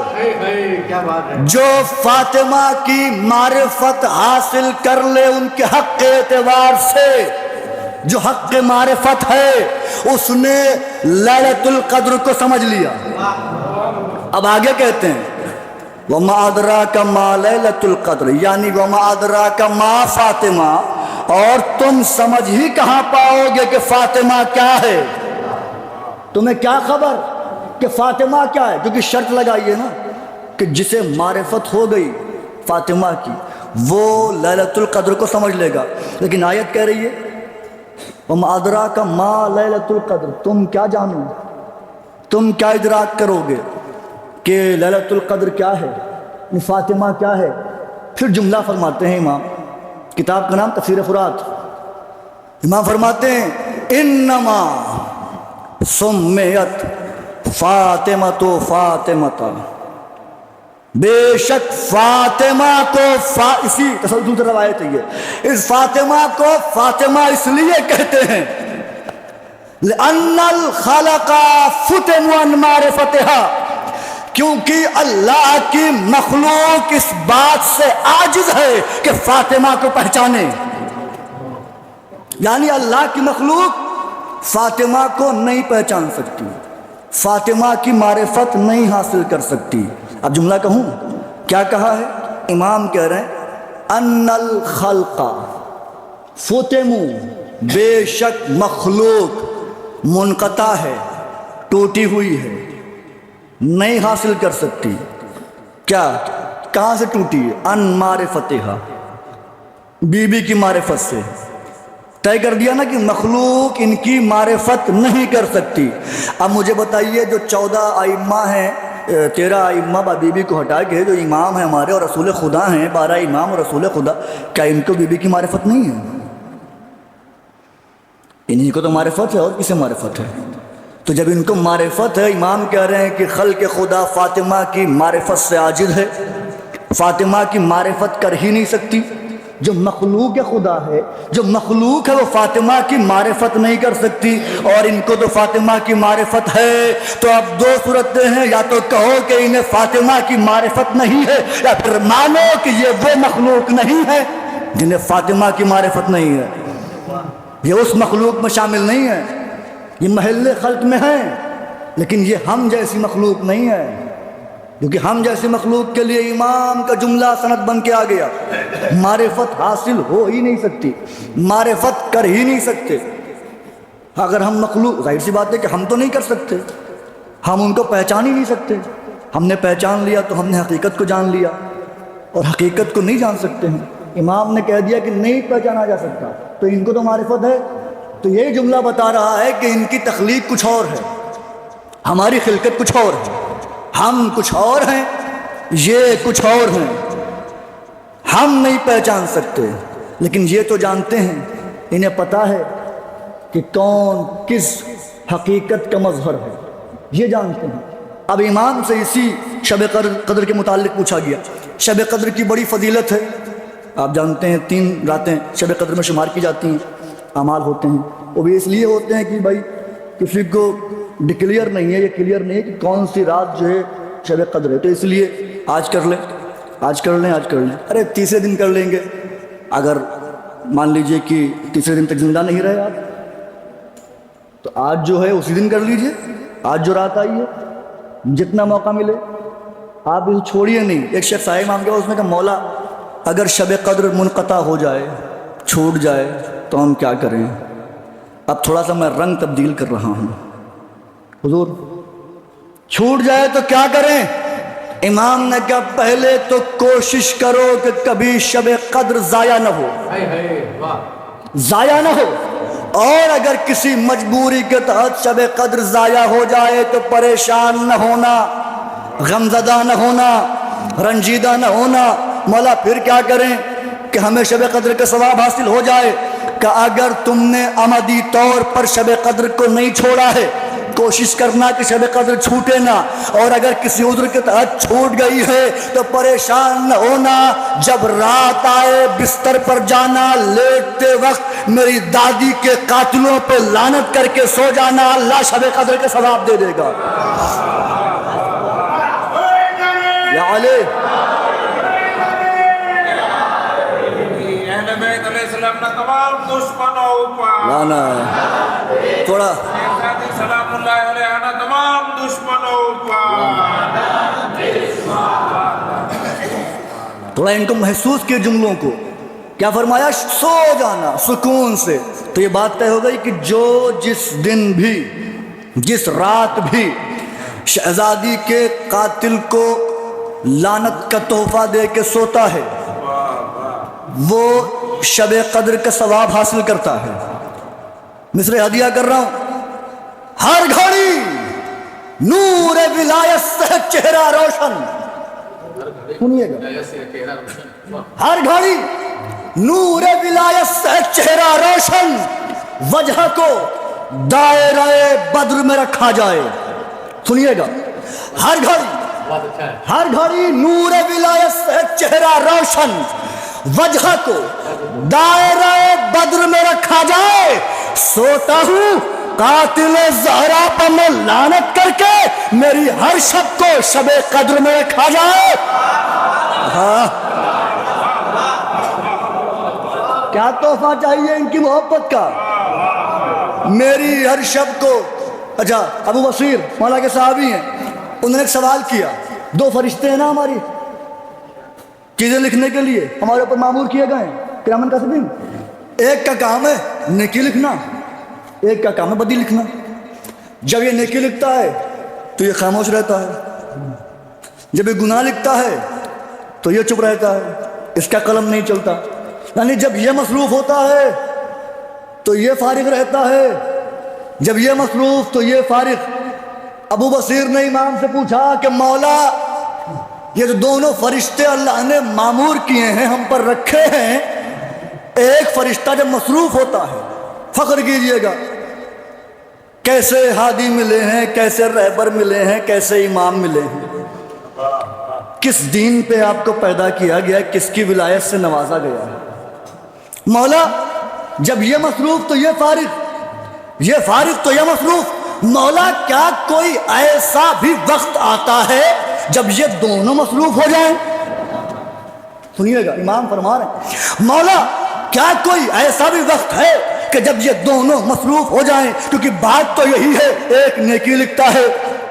جو فاطمہ کی معرفت حاصل کر لے ان کے حق کے اعتبار سے، جو حق معرفت ہے، اس نے لیلۃ القدر کو سمجھ لیا. اب آگے کہتے ہیں وما ادراک ما لیلۃ القدر، یعنی وما ادراک ما فاطمہ، اور تم سمجھ ہی کہاں پاؤ گے کہ فاطمہ کیا ہے؟ تمہیں کیا خبر کہ فاطمہ کیا ہے؟ کیونکہ شرط لگائی ہے نا کہ جسے معرفت ہو گئی فاطمہ کی وہ لیلۃ القدر کو سمجھ لے گا. لیکن آیت کہہ رہی ہے وما ادراک ما لیلۃ القدر، تم کیا جانو، تم کیا ادراک کرو گے کہ لیلۃ القدر کیا ہے، فاطمہ کیا ہے؟ پھر جملہ فرماتے ہیں امام، کتاب کا نام تفسیر فرات، امام فرماتے ہیں انما سمیت فاطمۃ فاطمۃ، بے شک فاطمہ کو اسی تسلسل روایت ہے یہ، اس فاطمہ کو فاطمہ اس لیے کہتے ہیں لأن الخلق فتن عن معرفتها، کیونکہ اللہ کی مخلوق اس بات سے عاجز ہے کہ فاطمہ کو پہچانے. یعنی اللہ کی مخلوق فاطمہ کو نہیں پہچان سکتی، فاطمہ کی معرفت نہیں حاصل کر سکتی. اب جملہ کہوں کیا کہا ہے؟ امام کہہ رہے ہیں ان الخلق فتموا، بے شک مخلوق منقطع ہے، ٹوٹی ہوئی ہے، نہیں حاصل کر سکتی. کیا کہاں سے ٹوٹی ہے؟ ان معرفتہا، بی بی کی معرفت سے. طے کر دیا نا کہ مخلوق ان کی معرفت نہیں کر سکتی. اب مجھے بتائیے جو 14 ائمہ ہیں، 13 ائمہ بی بی کو ہٹا کے جو امام ہیں ہمارے اور رسول خدا ہیں، 12 امام اور رسول خدا، کیا ان کو بی بی کی معرفت نہیں ہے؟ انہی کو تو معرفت ہے، اور کسے معرفت ہے؟ تو جب ان کو معرفت ہے، امام کہہ رہے ہیں کہ خلق خدا فاطمہ کی معرفت سے عاجز ہے، فاطمہ کی معرفت کر ہی نہیں سکتی. جو مخلوق خدا ہے، جو مخلوق ہے، وہ فاطمہ کی معرفت نہیں کر سکتی، اور ان کو تو فاطمہ کی معرفت ہے. تو اب دو صورتیں ہیں، یا تو کہو کہ انہیں فاطمہ کی معرفت نہیں ہے، یا پھر مانو کہ یہ وہ مخلوق نہیں ہے جنہیں فاطمہ کی معرفت نہیں ہے. یہ اس مخلوق میں شامل نہیں ہے، یہ محل خلق میں ہیں، لیکن یہ ہم جیسی مخلوق نہیں ہے، کیونکہ ہم جیسی مخلوق کے لیے امام کا جملہ سند بن کے آ گیا. معرفت حاصل ہو ہی نہیں سکتی، معرفت کر ہی نہیں سکتے. اگر ہم مخلوق، ظاہر سی بات ہے کہ ہم تو نہیں کر سکتے، ہم ان کو پہچان ہی نہیں سکتے. ہم نے پہچان لیا تو ہم نے حقیقت کو جان لیا، اور حقیقت کو نہیں جان سکتے ہیں. امام نے کہہ دیا کہ نہیں پہچانا جا سکتا، تو ان کو تو معرفت ہے. تو یہی جملہ بتا رہا ہے کہ ان کی تخلیق کچھ اور ہے، ہماری خلقت کچھ اور ہے. ہم کچھ اور ہیں، یہ کچھ اور ہیں. ہم نہیں پہچان سکتے، لیکن یہ تو جانتے ہیں، انہیں پتہ ہے کہ کون کس حقیقت کا مظہر ہے، یہ جانتے ہیں. اب امام سے اسی شب قدر کے متعلق پوچھا گیا. شب قدر کی بڑی فضیلت ہے. آپ جانتے ہیں 3 راتیں شب قدر میں شمار کی جاتی ہیں، اعمال ہوتے ہیں. وہ بھی اس لیے ہوتے ہیں کہ بھائی کسی کو ڈکلیئر نہیں ہے، یہ کلیئر نہیں ہے کہ کون سی رات جو ہے شب قدر ہے، تو اس لیے آج کر لیں، آج کر لیں، آج کر لیں. ارے تیسرے دن کر لیں گے. اگر مان لیجئے کہ تیسرے دن تک زندہ نہیں رہے آپ، تو آج جو ہے اسی دن کر لیجئے. آج جو رات آئی ہے، جتنا موقع ملے آپ اسے چھوڑیے نہیں. ایک شخص آئے امام کے پاس، اس نے کہا مولا اگر شب قدر منقطع ہو جائے، چھوٹ جائے تو ہم کیا کریں؟ اب تھوڑا سا میں رنگ تبدیل کر رہا ہوں. حضور چھوٹ جائے تو کیا کریں؟ امام نے کہا پہلے تو کوشش کرو کہ کبھی شب قدر ضائع نہ ہو، ضائع نہ ہو. اور اگر کسی مجبوری کے تحت شب قدر ضائع ہو جائے تو پریشان نہ ہونا، غمزدہ نہ ہونا، رنجیدہ نہ ہونا۔ مولا پھر کیا کریں کہ ہمیں شب قدر کا ثواب حاصل ہو جائے؟ کہ اگر تم نے عمدی طور پر شب قدر کو نہیں چھوڑا ہے، کوشش کرنا کہ شب قدر چھوٹے نہ، اور اگر کسی عذر کے تحت چھوٹ گئی ہے تو پریشان نہ ہونا۔ جب رات آئے بستر پر جانا، لیٹتے وقت میری دادی کے قاتلوں پہ لعنت کر کے سو جانا، اللہ شب قدر کے ثواب دے دے گا۔ یا علی تمام دشمنوں پر لانا ہے تھوڑا سلام اللہ علیہ تمام دشمنوں پر تھوڑا ان کو محسوس کیے جملوں کو۔ کیا فرمایا؟ سو جانا سکون سے۔ تو یہ بات طے ہو گئی کہ جو جس دن بھی، جس رات بھی شہزادی کے قاتل کو لعنت کا تحفہ دے کے سوتا ہے، وہ شب قدر کا ثواب حاصل کرتا ہے۔ مصر ہدیہ کر رہا ہوں، ہر گھڑی نور ولایت سے چہرہ روشن، سنیے گا، ہر گھڑی نور ولایت سے چہرہ روشن، وجہ کو دائرہ بدر میں رکھا جائے۔ سنیے گا، ہر گھڑی نور ولایت سے چہرہ روشن، وجہ کو دائرہ بدر میں رکھا جائے۔ سوتا ہوں قاتل زہرا پر میں لعنت کر کے، میری ہر شب کو شب قدر میں رکھا جائے۔ ہاں، کیا تحفہ چاہیے ان کی محبت کا؟ میری ہر شب کو۔ اچھا، ابو بصیر مولا کے صحابی ہیں، انہوں نے ایک سوال کیا۔ دو فرشتے ہیں نا ہماری چیزیں لکھنے کے لیے ہمارے اوپر معمور کیے گئے ہیں، کرامن کاتبین۔ ایک کا کام ہے نیکی لکھنا، ایک کا کام ہے بدی لکھنا۔ جب یہ نیکی لکھتا ہے تو یہ خاموش رہتا ہے، جب یہ گناہ لکھتا ہے تو یہ چپ رہتا ہے، اس کا قلم نہیں چلتا۔ یعنی جب یہ مصروف ہوتا ہے تو یہ فارغ رہتا ہے، جب یہ مصروف تو یہ فارغ۔ ابو بصیر نے امام سے پوچھا کہ مولا، یہ جو دونوں فرشتے اللہ نے معمور کیے ہیں، ہم پر رکھے ہیں، ایک فرشتہ جب مصروف ہوتا ہے، فخر کیجئے گا، کیسے ہادی ملے ہیں، کیسے رہبر ملے ہیں، کیسے امام ملے ہیں، کس دین پہ آپ کو پیدا کیا گیا، کس کی ولایت سے نوازا گیا ہے۔ مولا جب یہ مصروف تو یہ فارغ، یہ فارغ تو یہ مصروف۔ مولا کیا کوئی ایسا بھی وقت آتا ہے جب یہ دونوں مصروف ہو جائیں؟ سنیے گا، امام فرما رہے ہیں، مولا کیا کوئی ایسا بھی وقت ہے کہ جب یہ دونوں مصروف ہو جائیں؟ کیونکہ بات تو یہی ہے، ایک نیکی لکھتا ہے،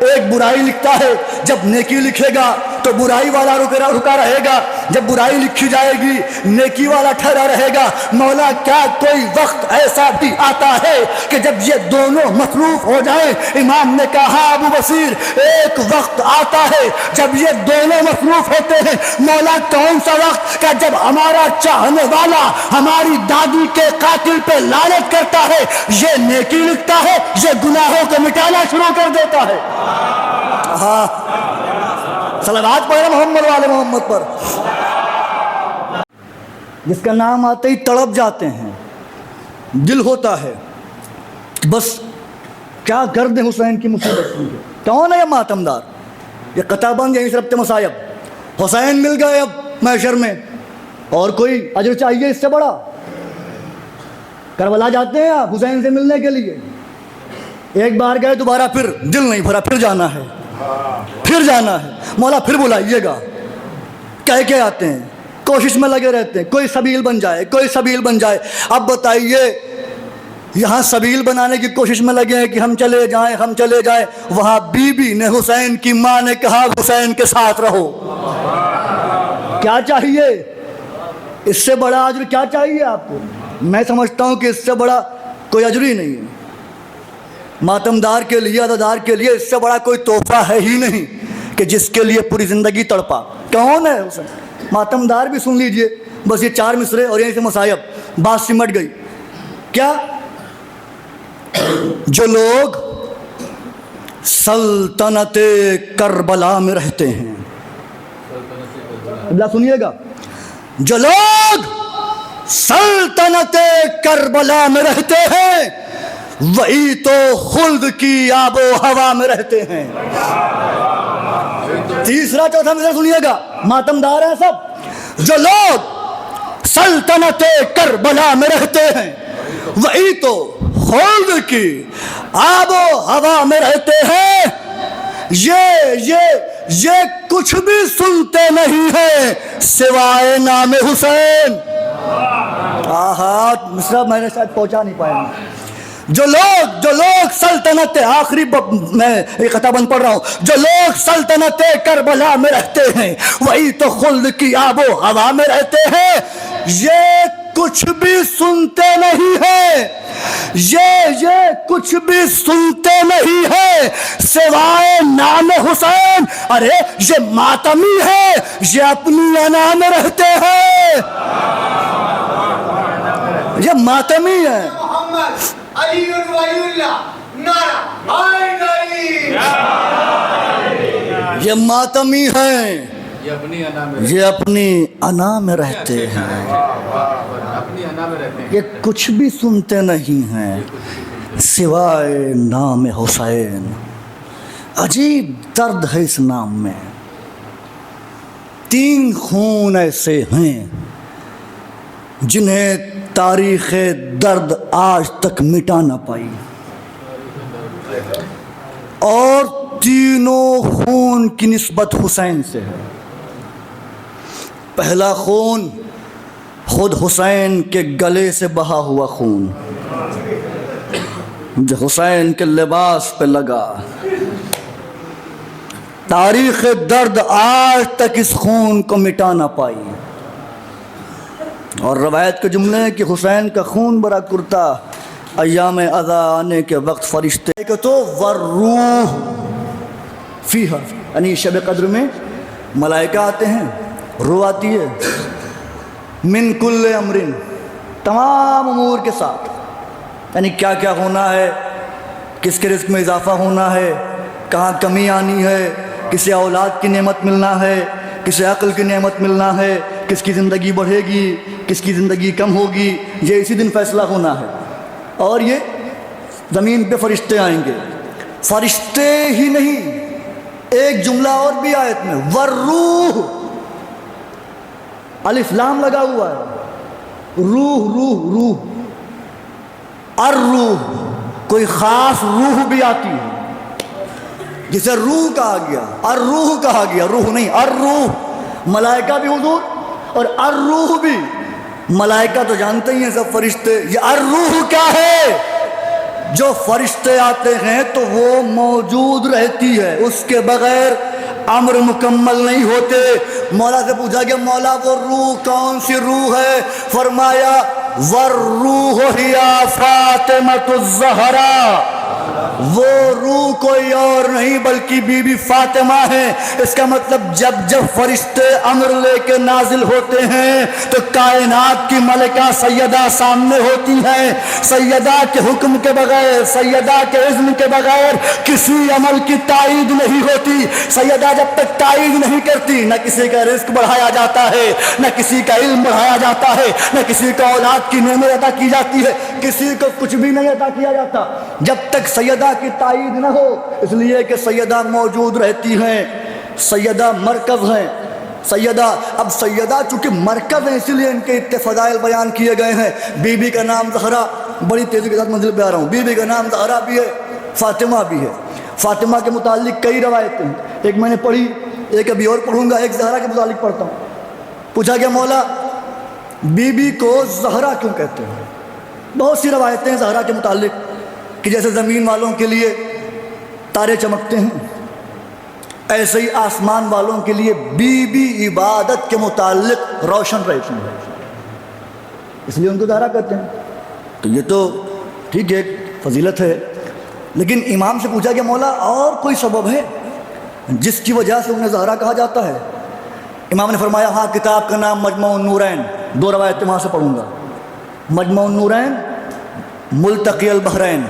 ایک برائی لکھتا ہے۔ جب نیکی لکھے گا تو برائی والا رکا رہے گا، جب برائی لکھی جائے گی نیکی والا ٹھہرا رہے گا۔ مولا کیا کوئی وقت ایسا بھی آتا ہے کہ جب یہ دونوں مصروف ہو جائیں؟ امام نے کہا ابو بصیر، ایک وقت آتا ہے جب یہ دونوں مصروف ہوتے ہیں۔ مولا کون سا وقت؟ کہ جب ہمارا چاہنے والا ہماری دادی کے قاتل پہ لعنت کرتا ہے، یہ نیکی لکھتا ہے، یہ گناہوں کو مٹانا شروع کر دیتا ہے۔ ہاں، صلوات پڑھیں محمد والے محمد پر، جس کا نام آتے ہی تڑپ جاتے ہیں، دل ہوتا ہے بس کیا کر دیں حسین کی مصیبت کی۔ کون ہے یہ ماتمدار؟ یہ قطع بند یہیں سے ربط مصائب۔ حسین مل گئے اب محشر میں، اور کوئی اجر چاہیے اس سے بڑا؟ کربلا جاتے ہیں آپ حسین سے ملنے کے لیے، ایک بار گئے دوبارہ پھر دل نہیں بھرا، پھر جانا ہے، پھر جانا ہے۔ مولا پھر بلائیے گا، کہہ کے آتے ہیں، کوشش میں لگے رہتے ہیں، کوئی سبیل بن جائے، کوئی سبیل بن جائے۔ اب بتائیے، یہاں سبیل بنانے کی کوشش میں لگے ہیں کہ ہم چلے جائیں، ہم چلے جائیں، وہاں بی بی نے، حسین کی ماں نے کہا حسین کے ساتھ رہو۔ کیا چاہیے اس سے بڑا اجر؟ کیا چاہیے آپ کو؟ میں سمجھتا ہوں کہ اس سے بڑا کوئی اجر ہی نہیں ہے۔ ماتمدار کے لیے، عزادار کے لیے اس سے بڑا کوئی تحفہ ہے ہی نہیں کہ جس کے لیے پوری زندگی تڑپا۔ کون ہے حسین؟ ماتمدار بھی سن لیجئے، بس یہ 4 مصرے اور یہیں سے مصائب، بات سمٹ گئی۔ کیا جو لوگ سلطنت کربلا میں رہتے ہیں، اللہ سنیے گا، جو لوگ سلطنت کربلا میں رہتے ہیں وہی تو خلد کی آب و ہوا میں رہتے ہیں۔ تیسرا چوتھا مثال سنیے گا، ماتم دار ہیں سب۔ جو لوگ سلطنت کربلا میں رہتے ہیں وہی تو خلد کی آب و ہوا میں رہتے ہیں، یہ کچھ بھی سنتے نہیں ہیں سوائے نام حسین۔ مصرع میں نے شاید پہنچا نہیں پایا۔ جو لوگ سلطنت، آخری میں ایک خطا بند پڑھ رہا ہوں، جو لوگ سلطنت کربلا میں رہتے ہیں وہی تو خلد کی آب و ہوا میں رہتے ہیں، یہ کچھ بھی سنتے نہیں ہیں، یہ کچھ بھی سنتے نہیں ہیں سوائے نام حسین۔ ارے یہ ماتمی ہے، یہ اپنی انا میں رہتے ہیں، یہ ماتمی ہے۔ یہ ماتمی ہیں، یہ اپنی انا میں رہتے ہیں، یہ کچھ بھی سنتے نہیں ہیں سوائے نام حسین۔ عجیب درد ہے اس نام میں۔ 3 خون ایسے ہیں جنہیں تاریخ درد آج تک مٹا نہ پائی، اور تینوں خون کی نسبت حسین سے ہے۔ پہلا خون خود حسین کے گلے سے بہا ہوا خون جو حسین کے لباس پہ لگا۔ تاریخ درد آج تک اس خون کو مٹا نہ پائی، اور روایت کے جملے ہیں کہ حسین کا خون بھرا کرتا ایام اذا آنے کے وقت فرشتے کہ تو والروح فیہا، یعنی شب قدر میں ملائکہ آتے ہیں، روح آتی ہے، من کل امرن، تمام امور کے ساتھ، یعنی کیا کیا ہونا ہے، کس کے رزق میں اضافہ ہونا ہے، کہاں کمی آنی ہے، کسے اولاد کی نعمت ملنا ہے، کسے عقل کی نعمت ملنا ہے، کس کی زندگی بڑھے گی، کس کی زندگی کم ہوگی، یہ اسی دن فیصلہ ہونا ہے۔ اور یہ زمین پہ فرشتے آئیں گے، فرشتے ہی نہیں، ایک جملہ اور بھی آیت میں والروح، الف لام لگا ہوا ہے، روح روح روح، الروح، کوئی خاص روح بھی آتی ہے جسے روح کہا گیا، الروح کہا گیا، روح نہیں، الروح، ملائکہ بھی حضور، اور الروح بھی، ملائکہ تو جانتے ہی ہیں سب فرشتے، یہ الروح کیا ہے؟ جو فرشتے آتے ہیں تو وہ موجود رہتی ہے، اس کے بغیر امر مکمل نہیں ہوتے۔ مولا سے پوچھا کہ مولا وہ روح کون سی روح ہے؟ فرمایا والروح ہی فاطمۃ الزہرا، وہ روح کوئی اور نہیں بلکہ بی بی فاطمہ ہے۔ اس کا مطلب جب جب فرشتے امر لے کے نازل ہوتے ہیں تو کائنات کی ملکہ سیدہ سامنے ہوتی ہیں، سیدہ کے حکم کے بغیر، سیدہ کے اذن کے بغیر کسی عمل کی تائید نہیں ہوتی۔ سیدہ جب تک تائید نہیں کرتی، نہ کسی کا رزق بڑھایا جاتا ہے، نہ کسی کا علم بڑھایا جاتا ہے، نہ کسی کو اولاد کی نعمت عطا کی جاتی ہے، کسی کو کچھ بھی نہیں عطا کیا جاتا جب تک سیدہ کی تائید نہ ہو، اس لیے کہ سیدہ موجود رہتی ہیں، سیدہ مرکز ہیں۔ سیدہ، اب سیدہ چونکہ مرکز ہیں اسی لیے ان کے اتنے فضائل بیان کیے گئے ہیں۔ بی بی کا نام زہرا، بڑی تیزی کے ساتھ منزل پہ آ رہا ہوں، بی بی کا نام زہرا بھی ہے، فاطمہ بھی ہے۔ فاطمہ کے متعلق کئی روایتیں ہیں، ایک میں نے پڑھی، ایک ابھی اور پڑھوں گا، ایک زہرا کے متعلق پڑھتا ہوں۔ پوچھا کہ مولا بی بی کو زہرا کیوں کہتے ہیں؟ بہت سی روایتیں ہیں زہرا کے متعلق کہ جیسے زمین والوں کے لیے تارے چمکتے ہیں، ایسے ہی آسمان والوں کے لیے بی بی عبادت کے متعلق روشن رہتی ہے، اس لیے ان کو زہرا کہتے ہیں۔ تو یہ تو ٹھیک ہے، فضیلت ہے، لیکن امام سے پوچھا کہ مولا اور کوئی سبب ہے جس کی وجہ سے انہیں زہرا کہا جاتا ہے؟ امام نے فرمایا ہاں، کتاب کا نام مجمع النورین، 2 روایتیں وہاں سے پڑھوں گا، مجمع النورین، ملتقی البحرین،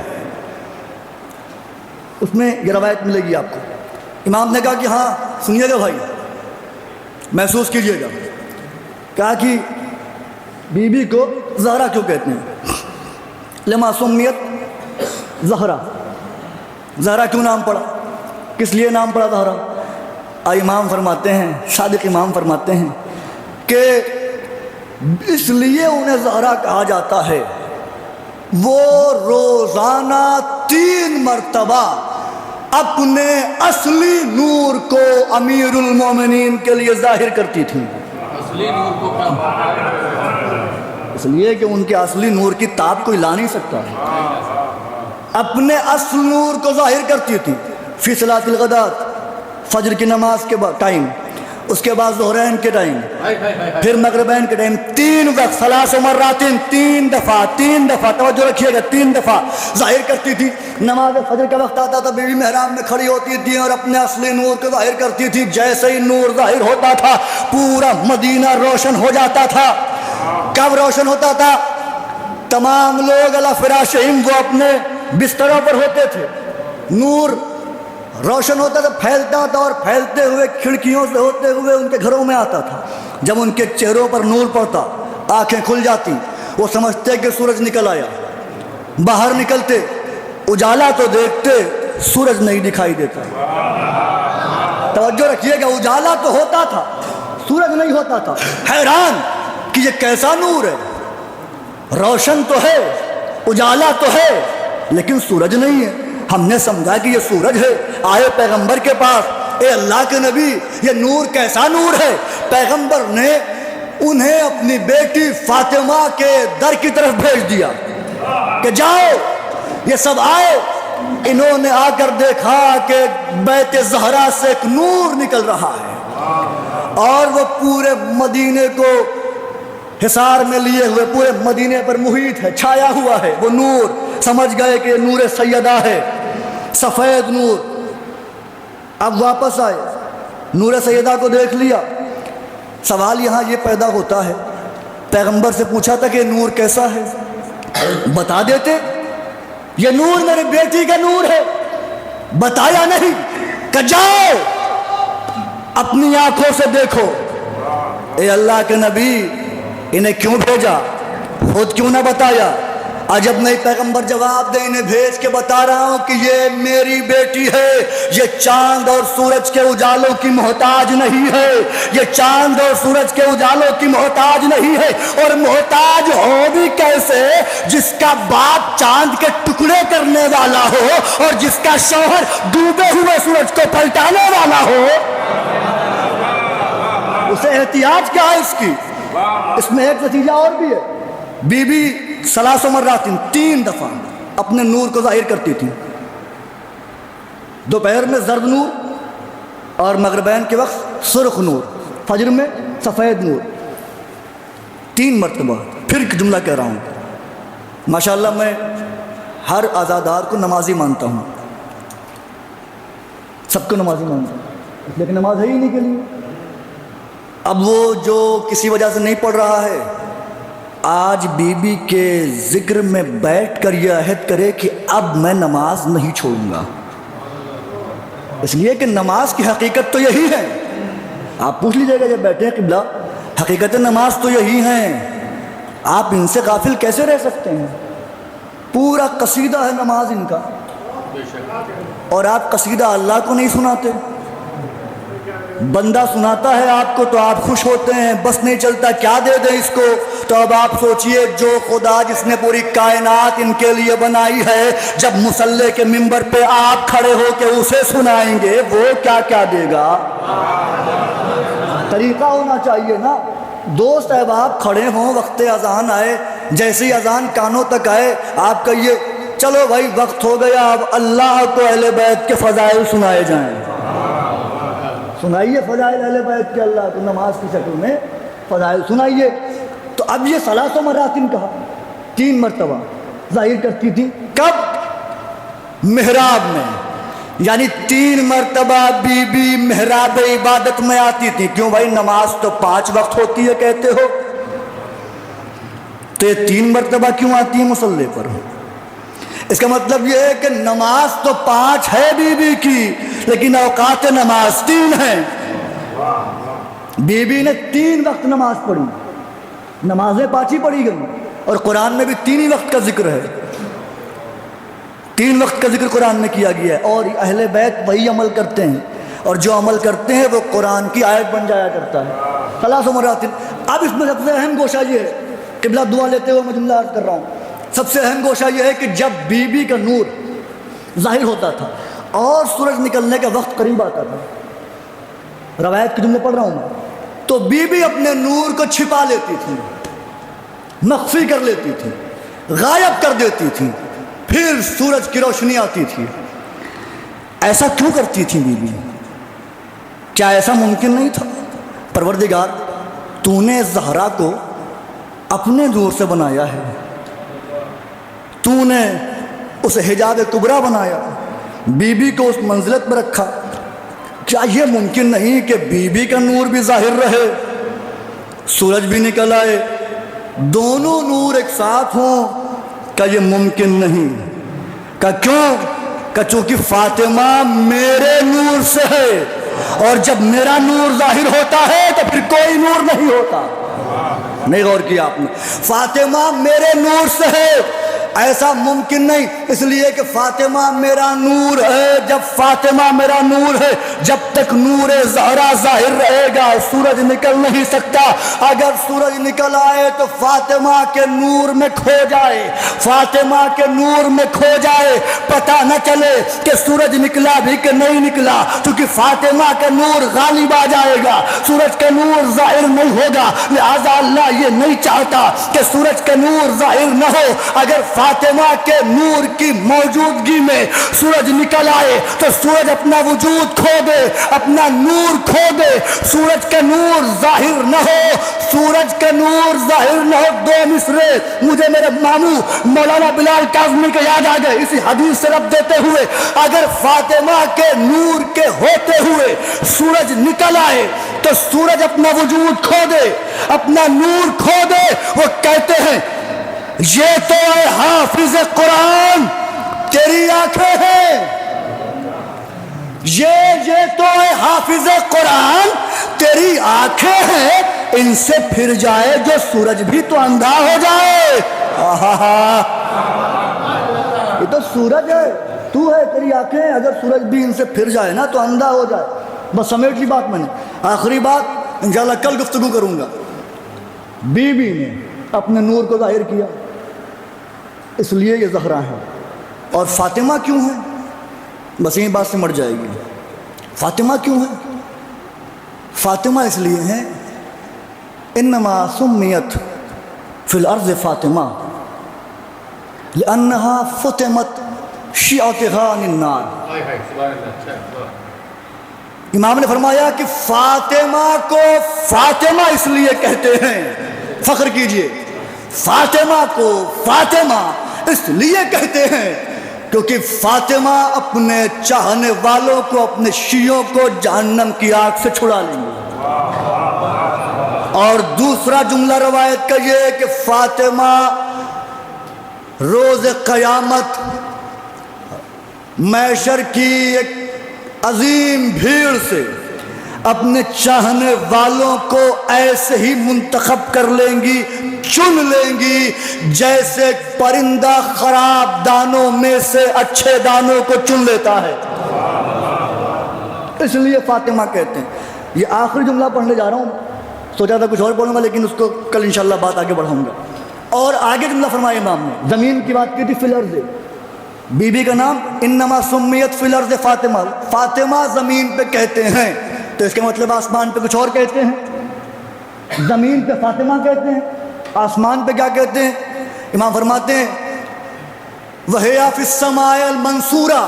اس میں یہ روایت ملے گی آپ کو. امام نے کہا کہ ہاں سنیے گا بھائی، محسوس کیجئے گا. کہا کہ بی بی کو زہرا کیوں کہتے ہیں؟ لما سمیت زہرا، زہرا کیوں نام پڑا، کس لیے نام پڑا زہرا؟ امام فرماتے ہیں، صادق امام فرماتے ہیں کہ اس لیے انہیں زہرا کہا جاتا ہے وہ روزانہ 3 مرتبہ اپنے اصلی نور کو امیر المومنین کے لیے ظاہر کرتی تھیں. اس لیے کہ ان کے اصلی نور کی تاب کوئی لا نہیں سکتا. اپنے اصل نور کو ظاہر کرتی تھی فی صلاۃ الغدات، فجر کی نماز کے بعد ٹائم، اس کے بعد ظہرین کے ٹائم، پھر مغربین کے ٹائم، 3 وقت، 3 مرات، 3 دفعہ، توجہ رکھیے گا، 3 دفعہ ظاہر کرتی تھی. نماز فجر کا وقت آتا تھا، بیوی محراب میں کھڑی ہوتی تھی اور اپنے اصلی نور کو ظاہر کرتی تھی. جیسے ہی نور ظاہر ہوتا تھا پورا مدینہ روشن ہو جاتا تھا. کب روشن ہوتا تھا؟ تمام لوگ علی فراشہم، وہ اپنے بستروں پر ہوتے تھے، نور روشن ہوتا تھا، پھیلتا تھا، اور پھیلتے ہوئے کھڑکیوں سے ہوتے ہوئے ان کے گھروں میں آتا تھا. جب ان کے چہروں پر نور پڑتا آنکھیں کھل جاتی، وہ سمجھتے کہ سورج نکل آیا. باہر نکلتے اجالا تو دیکھتے، سورج نہیں دکھائی دیتا. توجہ رکھیے گا، اجالا تو ہوتا تھا، سورج نہیں ہوتا تھا. حیران کہ یہ کیسا نور ہے، روشن تو ہے، اجالا تو ہے، لیکن سورج نہیں ہے. ہم نے سمجھا کہ یہ سورج ہے. آئے پیغمبر کے پاس، اے اللہ کے نبی یہ نور کیسا نور ہے؟ پیغمبر نے انہیں اپنی بیٹی فاطمہ کے در کی طرف بھیج دیا کہ جاؤ. یہ سب آئے، انہوں نے آ کر دیکھا کہ بیت زہرا سے ایک نور نکل رہا ہے اور وہ پورے مدینے کو حصار میں لیے ہوئے، پورے مدینے پر محیط ہے، چھایا ہوا ہے وہ نور. سمجھ گئے کہ نور سیدہ ہے، سفید نور. اب واپس آئے، نور سیدہ کو دیکھ لیا. سوال یہاں یہ پیدا ہوتا ہے، پیغمبر سے پوچھا تھا کہ نور کیسا ہے، بتا دیتے. یہ نور میری بیٹی کا نور ہے، بتایا نہیں کہ جاؤ اپنی آنکھوں سے دیکھو. اے اللہ کے نبی انہیں کیوں بھیجا، خود کیوں نہ بتایا؟ عجب نہیں پیغمبر جواب دے، انہیں بھیج کے بتا رہا ہوں کہ یہ میری بیٹی ہے، یہ چاند اور سورج کے اجالوں کی محتاج نہیں ہے، یہ چاند اور سورج کے اجالوں کی محتاج نہیں ہے. اور محتاج ہو بھی کیسے جس کا باپ چاند کے ٹکڑے کرنے والا ہو اور جس کا شوہر ڈوبے ہوئے سورج کو پلٹانے والا ہو. اسے احتیاج کیا ہے اس کی؟ اس میں ایک نتیجہ اور بھی ہے. بی بی 3 مرات، 3 دفعہ اپنے نور کو ظاہر کرتی تھی. دوپہر میں زرد نور اور مغربین کے وقت سرخ نور، فجر میں سفید نور. 3 مرتبہ. پھر ایک جملہ کہہ رہا ہوں، ماشاءاللہ میں ہر عزادار کو نمازی مانتا ہوں، سب کو نمازی مانتا ہوں، لیکن نماز ہے ہی نہیں کے لیے. اب وہ جو کسی وجہ سے نہیں پڑھ رہا ہے، آج بی بی کے ذکر میں بیٹھ کر یہ عہد کرے کہ اب میں نماز نہیں چھوڑوں گا. اس لیے کہ نماز کی حقیقت تو یہی ہے. آپ پوچھ لیجئے گا جب بیٹھے ہیں قبلہ، حقیقت نماز تو یہی ہیں، آپ ان سے غافل کیسے رہ سکتے ہیں؟ پورا قصیدہ ہے نماز ان کا، اور آپ قصیدہ اللہ کو نہیں سناتے. بندہ سناتا ہے آپ کو تو آپ خوش ہوتے ہیں، بس نہیں چلتا کیا دے دیں اس کو. تو اب آپ سوچئے جو خدا جس نے پوری کائنات ان کے لیے بنائی ہے، جب مصلی کے منبر پہ آپ کھڑے ہو کے اسے سنائیں گے، وہ کیا کیا دے گا؟ طریقہ ہونا چاہیے نا. دوست احباب کھڑے ہوں، وقت اذان آئے، جیسے ہی اذان کانوں تک آئے آپ کہیے چلو بھائی وقت ہو گیا، اب اللہ کو اہل بیت کے فضائل سنائے جائیں. سنائیے فضائل اہل بیت کے، اللہ کو نماز کی شکل میں فضائل سنائیے. تو اب یہ 3 مرات کہا، 3 مرتبہ ظاہر کرتی تھی. کب؟ محراب میں. یعنی 3 مرتبہ بی بی محراب عبادت میں آتی تھی. کیوں بھائی، نماز تو 5 وقت ہوتی ہے کہتے ہو، تو یہ 3 مرتبہ کیوں آتی ہے مصلی پر؟ اس کا مطلب یہ ہے کہ نماز تو 5 ہے بی بی کی، لیکن اوقات نماز 3 ہیں۔ بی بی نے 3 وقت نماز پڑھی، نمازیں 5 ہی پڑھی گئی، اور قرآن میں بھی 3 ہی وقت کا ذکر ہے، 3 وقت کا ذکر قرآن میں کیا گیا ہے، اور اہل بیت وہی عمل کرتے ہیں، اور جو عمل کرتے ہیں وہ قرآن کی آیت بن جایا کرتا ہے۔ ثلاث مرات۔ اب اس میں سب سے اہم گوشہ یہ ہے، قبلہ دعا لیتے ہوئے میں جملہ عرض کر رہا ہوں، سب سے اہم گوشہ یہ ہے کہ جب بی بی کا نور ظاہر ہوتا تھا اور سورج نکلنے کا وقت قریب آتا تھا، روایت کے جملے پڑھ رہا ہوں میں، تو بی بی اپنے نور کو چھپا لیتی تھی، مخفی کر لیتی تھی، غائب کر دیتی تھی، پھر سورج کی روشنی آتی تھی۔ ایسا کیوں کرتی تھی بی بی؟ کیا ایسا ممکن نہیں تھا؟ پروردگار تو نے زہرا کو اپنے نور سے بنایا ہے، تو نے اسے حجاب کبریٰ بنایا، بی بی کو اس منزلت پر رکھا، کیا یہ ممکن نہیں کہ بی بی کا نور بھی ظاہر رہے، سورج بھی نکل آئے، دونوں نور ایک ساتھ ہوں؟ کیا یہ ممکن نہیں؟ کہ کیوں؟ کہ چونکہ فاطمہ میرے نور سے ہے، اور جب میرا نور ظاہر ہوتا ہے تو پھر کوئی نور نہیں ہوتا۔ نہیں غور کیا آپ نے؟ فاطمہ میرے نور سے ہے، ایسا ممکن نہیں، اس لیے کہ فاطمہ میرا نور ہے۔ جب فاطمہ میرا نور ہے، جب تک نور زہرا ظاہر رہے گا سورج نکل نہیں سکتا۔ اگر سورج نکل آئے تو فاطمہ کے نور میں کھو جائے، فاطمہ کے نور میں کھو جائے، پتہ نہ چلے کہ سورج نکلا بھی کہ نہیں نکلا، کیونکہ فاطمہ کا نور غالب آ جائے گا، سورج کا نور ظاہر نہیں ہوگا۔ لہذا اللہ یہ نہیں چاہتا کہ سورج کا نور ظاہر نہ ہو۔ اگر فاطمہ کے نور کی موجودگی میں سورج نکل آئے تو سورج اپنا وجود کھو دے، اپنا نور کھو دے، سورج کا نور ظاہر نہ ہو، سورج کا نور ظاہر نہ ہو۔ 2 مصرے مجھے میرے ماموں مولانا بلال کاظمی کے یاد آ گئے اسی حدیث سے ربط دیتے ہوئے۔ اگر فاطمہ کے نور کے ہوتے ہوئے سورج نکل آئے تو سورج اپنا وجود کھو دے، اپنا نور کھو دے۔ وہ کہتے ہیں یہ تو اے حافظ قرآن تیری آنکھیں ہیں، یہ تو اے حافظ قرآن تیری آنکھیں ہیں، ان سے پھر جائے جو سورج بھی تو اندھا ہو جائے۔ یہ تو سورج ہے، تو ہے، تیری آنکھیں ہیں، اگر سورج بھی ان سے پھر جائے نا تو اندھا ہو جائے۔ بس سمیٹ لی بات میں نے۔ آخری بات انشاءاللہ کل گفتگو کروں گا۔ بی بی نے اپنے نور کو ظاہر کیا، اس لیے یہ زہرا ہے۔ اور فاطمہ کیوں ہے؟ بس یہی بات سے مٹ جائے گی۔ فاطمہ کیوں ہے؟ فاطمہ اس لیے ہے، انما سمیت فی الارض فاطمہ لأنها فتمت شیعتها عن النار۔ امام نے فرمایا کہ فاطمہ کو فاطمہ اس لیے کہتے ہیں، فخر کیجئے، فاطمہ کو فاطمہ اس لیے کہتے ہیں کیونکہ فاطمہ اپنے چاہنے والوں کو، اپنے شیعوں کو جہنم کی آگ سے چھڑا لیں گے۔ اور دوسرا جملہ روایت کا یہ ہے کہ فاطمہ روز قیامت محشر کی ایک عظیم بھیڑ سے اپنے چاہنے والوں کو ایسے ہی منتخب کر لیں گی، چن لیں گی، جیسے پرندہ خراب دانوں میں سے اچھے دانوں کو چن لیتا ہے۔ اس لیے فاطمہ کہتے ہیں۔ یہ آخری جملہ پڑھنے جا رہا ہوں، سوچا تھا کچھ اور پڑھوں گا لیکن اس کو کل انشاءاللہ بات آگے بڑھاؤں گا۔ اور آگے جملہ فرمایا امام نے، زمین کی بات کی تھی، فی الارض، بی بی کا نام انما سمیت فی الارض فاطمہ، فاطمہ زمین پہ کہتے ہیں، تو اس کا مطلب آسمان پہ کچھ اور کہتے ہیں، زمین پہ فاطمہ کہتے ہیں، آسمان پہ کیا کہتے ہیں؟ امام فرماتے ہیں وَهِيَ فِي السَّمَاءِ الْمَنْصُورَةِ،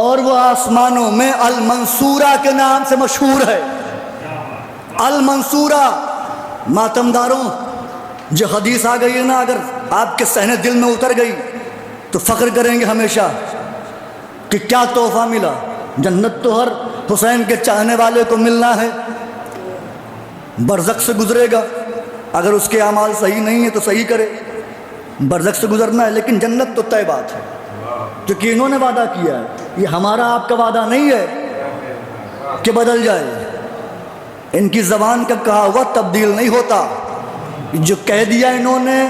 اور وہ آسمانوں میں المنصورہ کے نام سے مشہور ہے۔ المنصورہ، ماتمداروں، جو حدیث آ گئی ہے نا، اگر آپ کے صحن دل میں اتر گئی تو فخر کریں گے ہمیشہ کہ کیا تحفہ ملا۔ جنت تو ہر حسین کے چاہنے والے کو ملنا ہے، برزخ سے گزرے گا، اگر اس کے اعمال صحیح نہیں ہیں تو صحیح کرے، برزخ سے گزرنا ہے، لیکن جنت تو طے بات ہے، کیونکہ انہوں نے وعدہ کیا ہے۔ یہ ہمارا آپ کا وعدہ نہیں ہے کہ بدل جائے، ان کی زبان کا کہا ہوا تبدیل نہیں ہوتا، جو کہہ دیا انہوں نے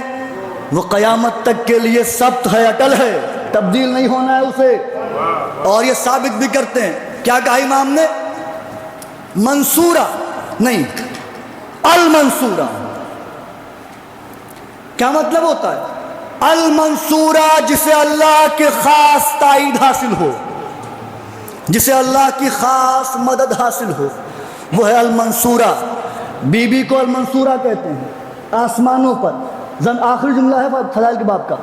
وہ قیامت تک کے لیے ثبت ہے، اٹل ہے، تبدیل نہیں ہونا ہے اسے۔ اور یہ ثابت بھی کرتے ہیں، کیا کہا امام نے؟ منصورہ نہیں، المنصورہ۔ کیا مطلب ہوتا ہے؟ المنصورہ جسے اللہ کے خاص تائید حاصل ہو، جسے اللہ کی خاص مدد حاصل ہو، وہ ہے المنصورہ۔ بی بی کو المنصورہ کہتے ہیں آسمانوں پر، آخری جملہ ہے فضائل کے باب کا،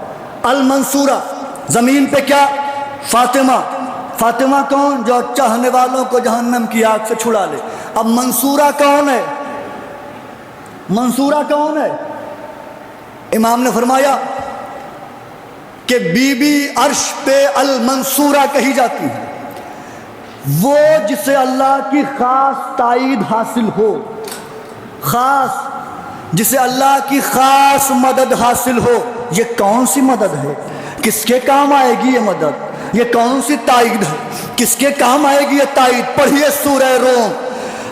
المنصورہ۔ زمین پہ کیا؟ فاطمہ۔ فاطمہ کون؟ جو چاہنے والوں کو جہنم کی آگ سے چھڑا لے۔ اب منصورہ کون ہے؟ منصورہ کون ہے؟ امام نے فرمایا کہ بی بی عرش پہ المنصورہ کہی جاتی ہے، وہ جسے اللہ کی خاص تائید حاصل ہو، خاص جسے اللہ کی خاص مدد حاصل ہو۔ یہ کون سی مدد ہے؟ کس کے کام آئے گی یہ مدد؟ یہ کون سی تائید ہے؟ کس کے کام آئے گی یہ تائید؟ پڑھیے سورہ روم،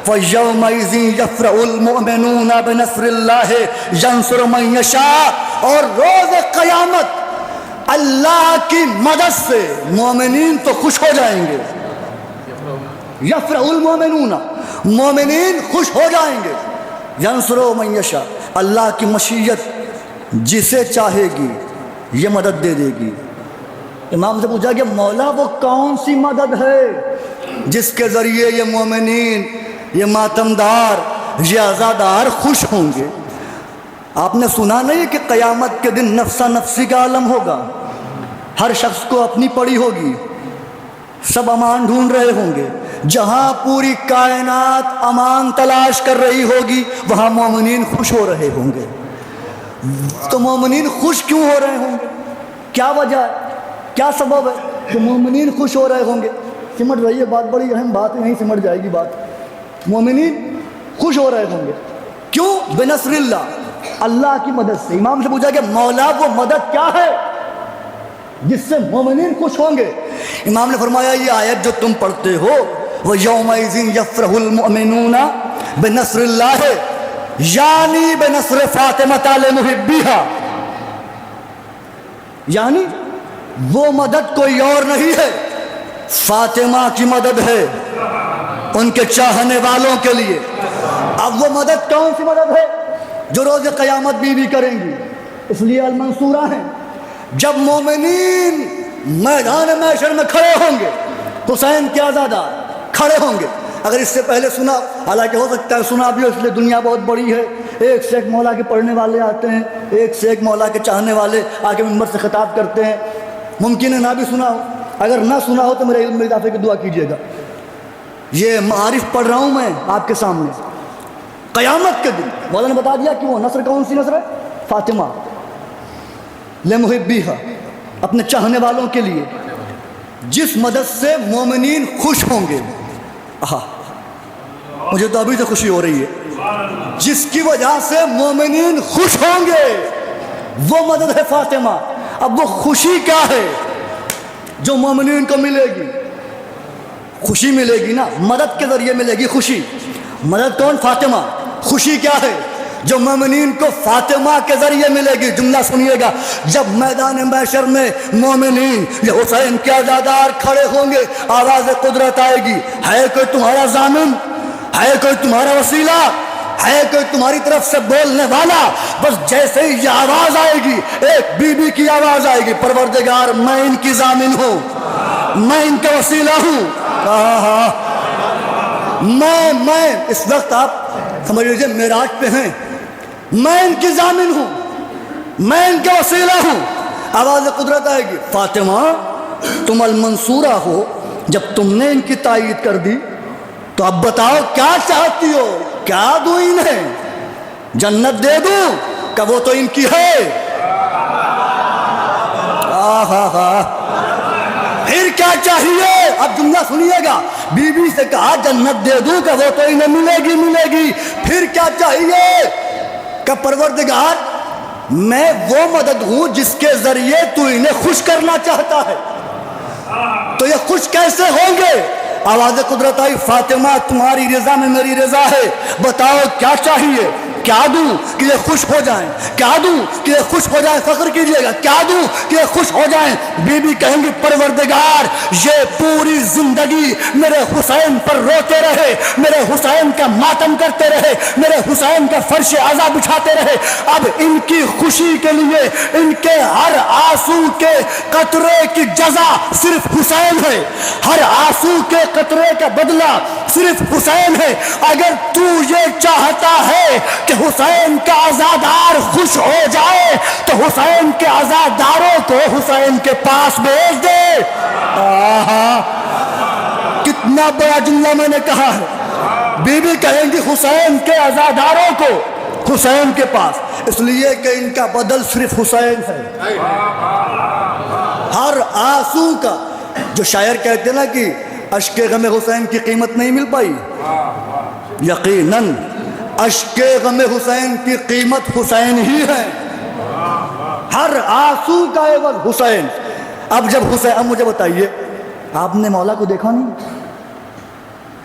وَيَوْمَئِذٍ يَفْرَحُ الْمُؤْمِنُونَ بِنَصْرِ اللَّهِ يَنْصُرُ مَن يَشَاءُ۔ اور روز قیامت اللہ کی مدد سے مومنین تو خوش ہو جائیں گے۔ یفرح المؤمنون، مومنین خوش ہو جائیں گے۔ ینصر من یشاء، اللہ کی مشیت جسے چاہے گی یہ مدد دے دے گی۔ امام سے پوچھا کہ مولا وہ کون سی مدد ہے جس کے ذریعے یہ مومنین، یہ ماتمدار، یہ عزادار خوش ہوں گے؟ آپ نے سنا نہیں کہ قیامت کے دن نفسا نفسی کا عالم ہوگا، ہر شخص کو اپنی پڑی ہوگی، سب امان ڈھونڈ رہے ہوں گے۔ جہاں پوری کائنات امان تلاش کر رہی ہوگی وہاں مومنین خوش ہو رہے ہوں گے۔ تو مومنین خوش کیوں ہو رہے ہوں گے؟ کیا وجہ ہے؟ کیا سبب ہے کہ مومنین خوش ہو رہے ہوں گے؟ سمجھ رہی ہے بات، بڑی اہم بات ہے، نہیں سمجھ جائے گی بات۔ مومنین خوش ہو رہے ہوں گے کیوں؟ بنصر اللہ، اللہ کی مدد سے۔ امام سے پوچھا کہ مولا وہ مدد کیا ہے جس سے مومنین خوش ہوں گے؟ امام نے فرمایا یہ آیت جو تم پڑھتے ہو، وَيَوْمَئِذٍ يَفْرَحُ الْمُؤْمِنُونَ بِنَصْرِ اللَّهِ، یعنی بنصر فاطمہ لِمُحِبِّهَا، یعنی وہ مدد کوئی اور نہیں ہے، فاطمہ کی مدد ہے ان کے چاہنے والوں کے لیے۔ اب وہ مدد کون سی مدد ہے؟ جو روز قیامت بی بی کریں گی، اس لیے المنصورہ ہیں۔ جب مومنین میدان محشر میں کھڑے ہوں گے، حسین کے عزادار کھڑے ہوں گے۔ اگر اس سے پہلے سنا، حالانکہ ہو سکتا ہے سنا بھی ہو، اس لیے دنیا بہت بڑی ہے، ایک سے ایک مولا کے پڑھنے والے آتے ہیں، ایک سے ایک مولا کے چاہنے والے آ کے منبر سے خطاب کرتے ہیں، ممکن ہے نہ بھی سنا ہو۔ اگر نہ سنا ہو تو میرے علم میں اضافے کی دعا کیجیے گا۔ یہ معارف پڑھ رہا ہوں میں آپ کے سامنے۔ قیامت کے دن مولا نے بتا دیا کہ وہ نصر کون سی نصر ہے؟ فاطمہ لمحبیہا، اپنے چاہنے والوں کے لیے، جس مدد سے مومنین خوش ہوں گے۔ مجھے تو ابھی سے خوشی ہو رہی ہے، جس کی وجہ سے مومنین خوش ہوں گے وہ مدد ہے فاطمہ۔ اب وہ خوشی کیا ہے جو مومنین کو ملے گی؟ خوشی ملے گی نا، مدد کے ذریعے ملے گی خوشی۔ مدد کون؟ فاطمہ۔ خوشی کیا ہے جو مومنین کو فاطمہ کے ذریعے ملے گی؟ جملہ سنیے گا، جب میدان محشر میں مومنین یہ حسین کے عزادار کھڑے ہوں گے، آواز قدرت آئے گی، ہے کوئی تمہارا ضامن؟ ہے کوئی تمہارا وسیلہ؟ ہے کوئی تمہاری طرف سے بولنے والا؟ بس جیسے ہی یہ آواز آئے گی، ایک بی بی کی آواز آئے گی، پروردگار میں ان کی ضامن ہوں، میں ان کا وسیلہ ہوں۔ میں اس وقت آپ سمجھ لیجیے معراج پہ ہیں، میں ان کی ضامن ہوں، میں ان کا وسیلہ ہوں۔ آواز قدرت آئے گی، فاطمہ تم المنصورہ ہو، جب تم نے ان کی تائید کر دی تو اب بتاؤ کیا چاہتی ہو؟ کیا دوں انہیں؟ جنت دے دوں کہ وہ تو ان کی ہے؟ پھر کیا چاہیے؟ اب جملہ سنیے گا، بی بی سے کہا جنت دے دوں کہ وہ تو انہیں ملے گی۔ پھر کیا چاہیے؟ کہ پروردگار میں وہ مدد ہوں جس کے ذریعے تو انہیں خوش کرنا چاہتا ہے. تو یہ خوش کیسے ہوں گے؟ آواز قدرت آئی، فاطمہ تمہاری رضا میں میری رضا ہے، بتاؤ کیا چاہیے؟ کیا دوں کہ یہ خوش ہو جائیں؟ کیا دوں کہ یہ خوش ہو جائیں؟ فخر کیجئے گا. کیا دوں کہ یہ خوش ہو جائیں؟ بی بی کہیں گی پروردگار یہ پوری زندگی میرے حسین پر روتے رہے، میرے حسین کا ماتم کرتے رہے، میرے حسین کا فرش عزا بچھاتے رہے. اب ان کی خوشی کے لیے ان کے ہر آنسو کے قطرے کی جزا صرف حسین ہے، ہر آنسو کے قطرے کا بدلہ صرف حسین ہے. اگر تو یہ چاہتا ہے کہ حسین کا عزادار خوش ہو جائے تو حسین کے عزاداروں کو حسین کے پاس بھیج دے. کتنا بڑا جملہ میں نے کہا ہے. بی بی کہیں گی حسین کے عزاداروں کو حسین کے پاس، اس لیے کہ ان کا بدل صرف حسین ہے. ہر آنسو کا، جو شاعر کہتے ہیں نا کہ اشک غم حسین کی قیمت نہیں مل پائی، یقیناً اشک غم حسین کی قیمت حسین ہی ہے. ہر آنسو کا عوض حسین. اب جب حسین، اب مجھے بتائیے، آپ نے مولا کو دیکھا نہیں؟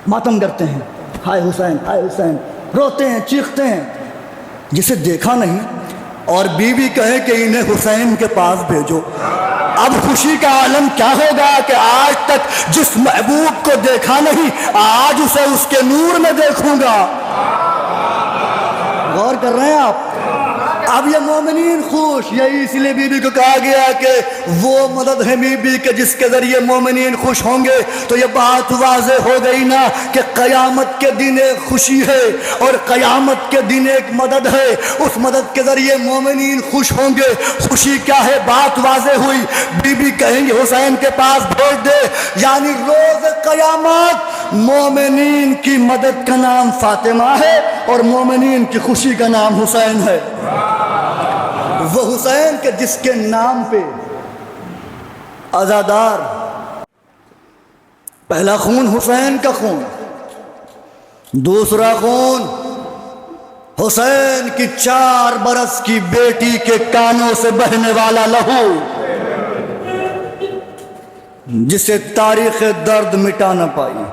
ماتم کرتے ہیں، ہائے حسین ہائے حسین، روتے ہیں چیختے ہیں. جسے دیکھا نہیں اور بی بی کہے کہ انہیں حسین کے پاس بھیجو، اب خوشی کا عالم کیا ہوگا کہ آج تک جس محبوب کو دیکھا نہیں آج اسے اس کے نور میں دیکھوں گا. غور کر رہے ہیں آپ؟ اب یہ مومنین خوش، یہی اس لیے بی بی کو کہا گیا کہ وہ مدد ہے بی بی کے جس کے ذریعے مومنین خوش ہوں گے. تو یہ بات واضح ہو گئی نا کہ قیامت کے دن ایک خوشی ہے اور قیامت کے دن ایک مدد ہے، اس مدد کے ذریعے مومنین خوش ہوں گے. خوشی کیا ہے؟ بات واضح ہوئی. بی بی کہیں گے حسین کے پاس بھیج دے، یعنی روز قیامت مومنین کی مدد کا نام فاطمہ ہے اور مومنین کی خوشی کا نام حسین ہے. وہ حسین کے جس کے نام پہ عزادار، پہلا خون حسین کا خون، دوسرا خون حسین کی 4 برس کی بیٹی کے کانوں سے بہنے والا لہو جسے تاریخ درد مٹا نہ پائی.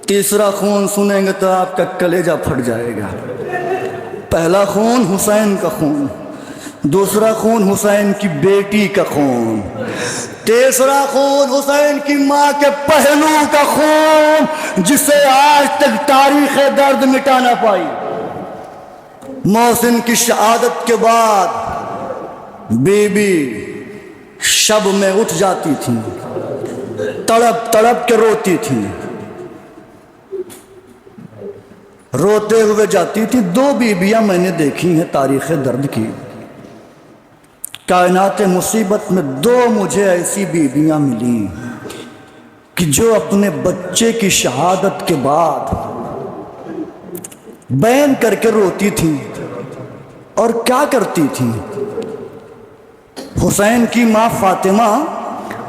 تیسرا خون سنیں گے تو آپ کا کلیجہ پھٹ جائے گا. پہلا خون حسین کا خون، دوسرا خون حسین کی بیٹی کا خون، تیسرا خون حسین کی ماں کے پہلو کا خون جسے آج تک تاریخ درد مٹا نہ پائی. محسن کی شہادت کے بعد بی بی شب میں اٹھ جاتی تھی، تڑپ تڑپ کے روتی تھی، روتے ہوئے جاتی تھی. 2 بیویاں میں نے دیکھی ہیں تاریخ درد کی. کائنات مصیبت میں 2 مجھے ایسی بیویاں ملیں کہ جو اپنے بچے کی شہادت کے بعد بین کر کے روتی تھی. اور کیا کرتی تھی؟ حسین کی ماں فاطمہ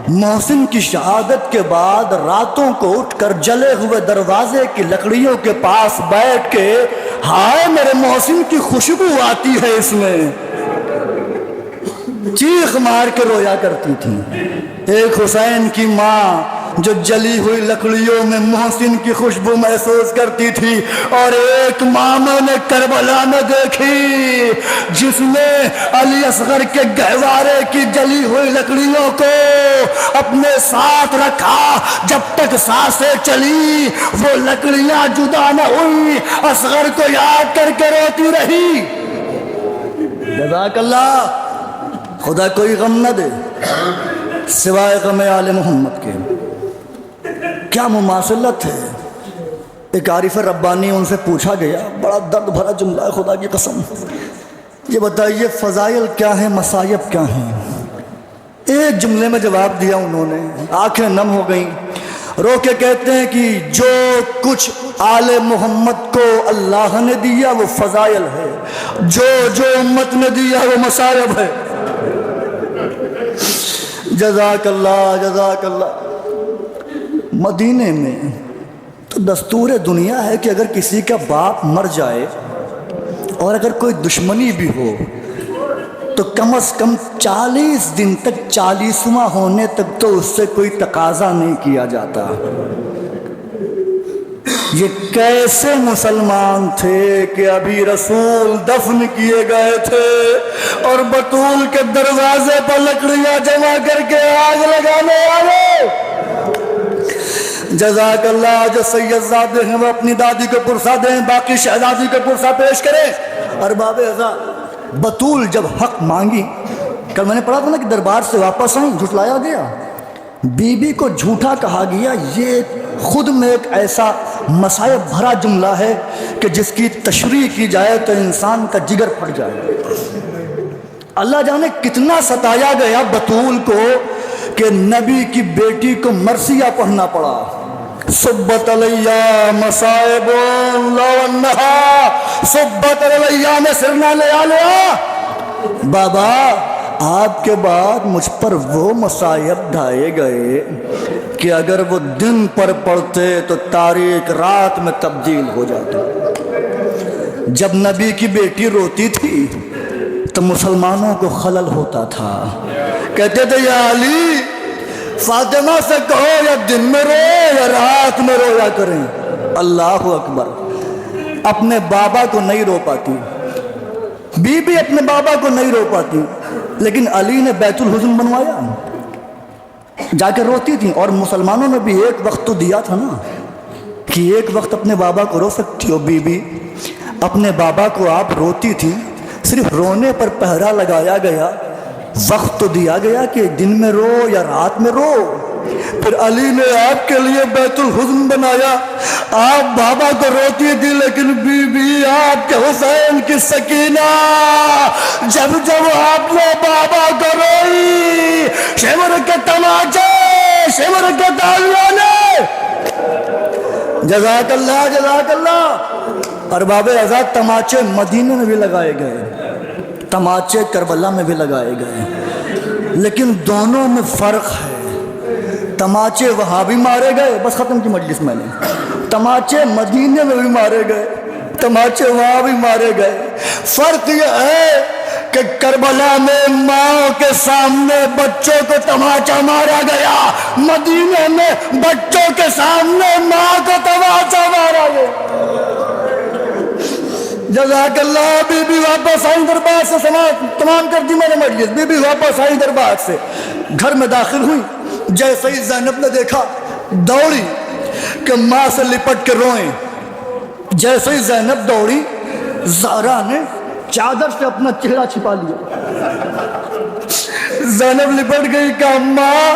محسن کی شہادت کے بعد راتوں کو اٹھ کر جلے ہوئے دروازے کی لکڑیوں کے پاس بیٹھ کے ہائے میرے محسن کی خوشبو آتی ہے اس میں، چیخ مار کے رویا کرتی تھی. ایک حسین کی ماں جو جلی ہوئی لکڑیوں میں محسن کی خوشبو محسوس کرتی تھی، اور ایک ماں میں نے کربلا میں دیکھی جس نے علی اصغر کے گہوارے کی جلی ہوئی لکڑیوں کو اپنے ساتھ رکھا. جب تک سانسیں چلی وہ لکڑیاں جدا نہ ہوئی، اصغر کو یاد کر کے روتی رہی. جزاک اللہ. خدا کوئی غم نہ دے سوائے غم آل محمد کے. کیا مماثلت ہے. ایک عارف ربانی ان سے پوچھا گیا، بڑا درد بھرا جملہ ہے خدا کی قسم، یہ بتائیے فضائل کیا ہیں، مصائب کیا ہیں؟ ایک جملے میں جواب دیا انہوں نے، آنکھیں نم ہو گئیں. رو کے کہتے ہیں کہ جو کچھ آل محمد کو اللہ نے دیا وہ فضائل ہے، جو امت نے دیا وہ مصائب ہے. جزاک اللہ جزاک اللہ. مدینے میں تو دستور دنیا ہے کہ اگر کسی کا باپ مر جائے اور اگر کوئی دشمنی بھی ہو تو کم از کم 40 دن تک 40واں ہونے تک تو اس سے کوئی تقاضا نہیں کیا جاتا۔ یہ کیسے مسلمان تھے کہ ابھی رسول دفن کیے گئے تھے اور بطول کے دروازے پر لکڑیاں جمع کر کے آگ لگانے والے۔ جزاک اللہ۔ جو سید زادے ہیں وہ اپنی دادی کو پرسا دیں، باقی شہزادی کو پرسا پیش کریں۔ ارباب عزا، بطول جب حق مانگی، کل میں نے پڑھا تھا نا کہ دربار سے واپس آئیں، جھٹلایا گیا، بی بی کو جھوٹا کہا گیا۔ یہ خود میں ایک ایسا مصائب بھرا جملہ ہے کہ جس کی تشریح کی جائے تو انسان کا جگر پھٹ جائے۔ اللہ جانے کتنا ستایا گیا بطول کو کہ نبی کی بیٹی کو مرثیہ پڑھنا پڑا۔ صبت علیہ مصائب لو انہا صبت علیہ میں سرنا لیا لیا۔ بابا آپ کے بعد مجھ پر وہ مصائب ڈھائے گئے کہ اگر وہ دن پر پڑھتے تو تاریخ رات میں تبدیل ہو جاتی۔ جب نبی کی بیٹی روتی تھی تو مسلمانوں کو خلل ہوتا تھا، کہتے تھے یا علی فاطمہ سے کہو یا دن میں رو یا رات میں رویا کریں۔ اللہ اکبر۔ اپنے بابا کو نہیں رو پاتی، بی بی اپنے بابا کو نہیں رو پاتی، لیکن علی نے بیت الحزن بنوایا، جا کے روتی تھی۔ اور مسلمانوں نے بھی ایک وقت تو دیا تھا نا کہ ایک وقت اپنے بابا کو رو سکتی ہو۔ بی بی اپنے بابا کو آپ روتی تھی، صرف رونے پر پہرا لگایا گیا، وقت تو دیا گیا کہ دن میں رو یا رات میں رو۔ پھر علی نے آپ کے لیے بیت الحزن بنایا۔ آپ بابا کو روتی تھی لیکن بی بی آپ کے حسین کی سکینہ، جب جب آپ نے بابا کو روئی، شمر کے تماچے، شمر کے تالیوں نے۔ جزاک اللہ، جزاک اللہ۔ ارباب عزا، تماچے مدینے میں بھی لگائے گئے، تماچے کربلا میں بھی لگائے گئے، لیکن دونوں میں فرق ہے۔ تماچے وہاں بھی مارے گئے، بس ختم کی مجلس میں نے، تماچے مدینے میں بھی مارے گئے، تماچے وہاں بھی مارے گئے۔ فرق یہ ہے کہ کربلا میں ماں کے سامنے بچوں کو تماچا مارا گیا، مدینے میں بچوں کے سامنے ماں کو تماچا مارا گیا۔ جزاک اللہ۔ بی بی واپس آئی دربار سے، سماعت تمام کر دی میں نے مجلس۔ بی بی واپس آئی دربار سے، گھر میں داخل ہوئی، جیسے ہی زینب نے دیکھا دوڑی کہ ماں سے لپٹ کے روئیں۔ جیسے ہی زینب دوڑی، زہرا نے چادر سے اپنا چہرہ چھپا لیا۔ زینب لپٹ گئی کہ اماں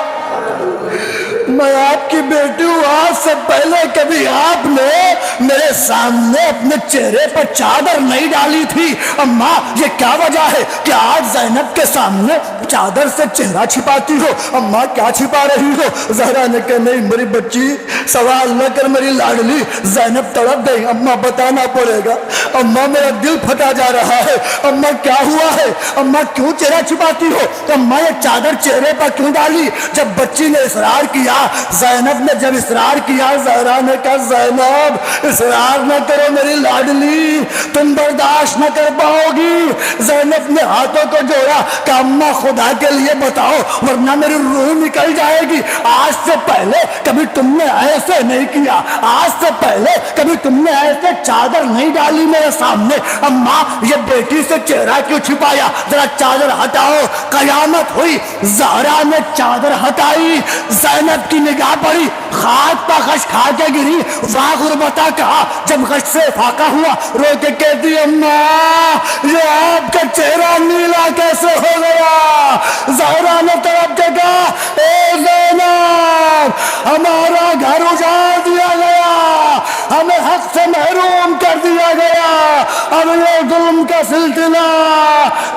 میں آپ کی بیٹی ہوں، آج سے پہلے کبھی آپ نے میرے سامنے اپنے چہرے پر چادر نہیں ڈالی تھی۔ اماں یہ کیا وجہ ہے کہ آج زینب کے سامنے چادر سے چہرہ چھپاتی ہو؟ اماں کیا چھپا رہی ہو؟ زہرا نے کہا نہیں میری بچی، سوال نہ کر میری لاڈلی۔ زینب تڑپ گئی، اماں بتانا پڑے گا، اماں میرا دل پھٹا جا رہا ہے، اماں کیا ہوا ہے؟ اماں کیوں چہرہ چھپاتی ہو؟ اماں یہ چادر چہرے پر کیوں ڈالی؟ جب بچی نے اصرار کیا، زینب نے جب اصرار کیا، زہرا نے کہا زینب اصرار نہ کرو میری لاڈلی، تم برداشت نہ کر پاؤ گی۔ زینب نے ہاتھوں کو جوڑا کہ اماں خدا کے لیے بتاؤ ورنہ میری روح نکل جائے گی، آج سے پہلے کبھی تم نے ایسے نہیں کیا، آج سے پہلے کبھی تم نے ایسے چادر نہیں ڈالی میرے سامنے۔ اماں یہ بیٹی سے چہرہ کیوں چھپایا؟ ذرا چادر ہٹاؤ۔ قیامت ہوئی، زہرا نے چادر ہٹائی، زینب کی نگاہ پڑی، خاک پا غش کھا کے گری، واہ غربتا کہا۔ جب غش سے فاقہ ہوا، رو کے کہتی اماں یہ آپ کا چہرہ نیلا کیسے ہو گیا؟ زہرا نے طرف کے کہا اے زینب ہمارا گھر اجاڑ دیا گیا، ہمیں حق سے محروم کر دیا گیا، اب یہ ظلم کا سلسلہ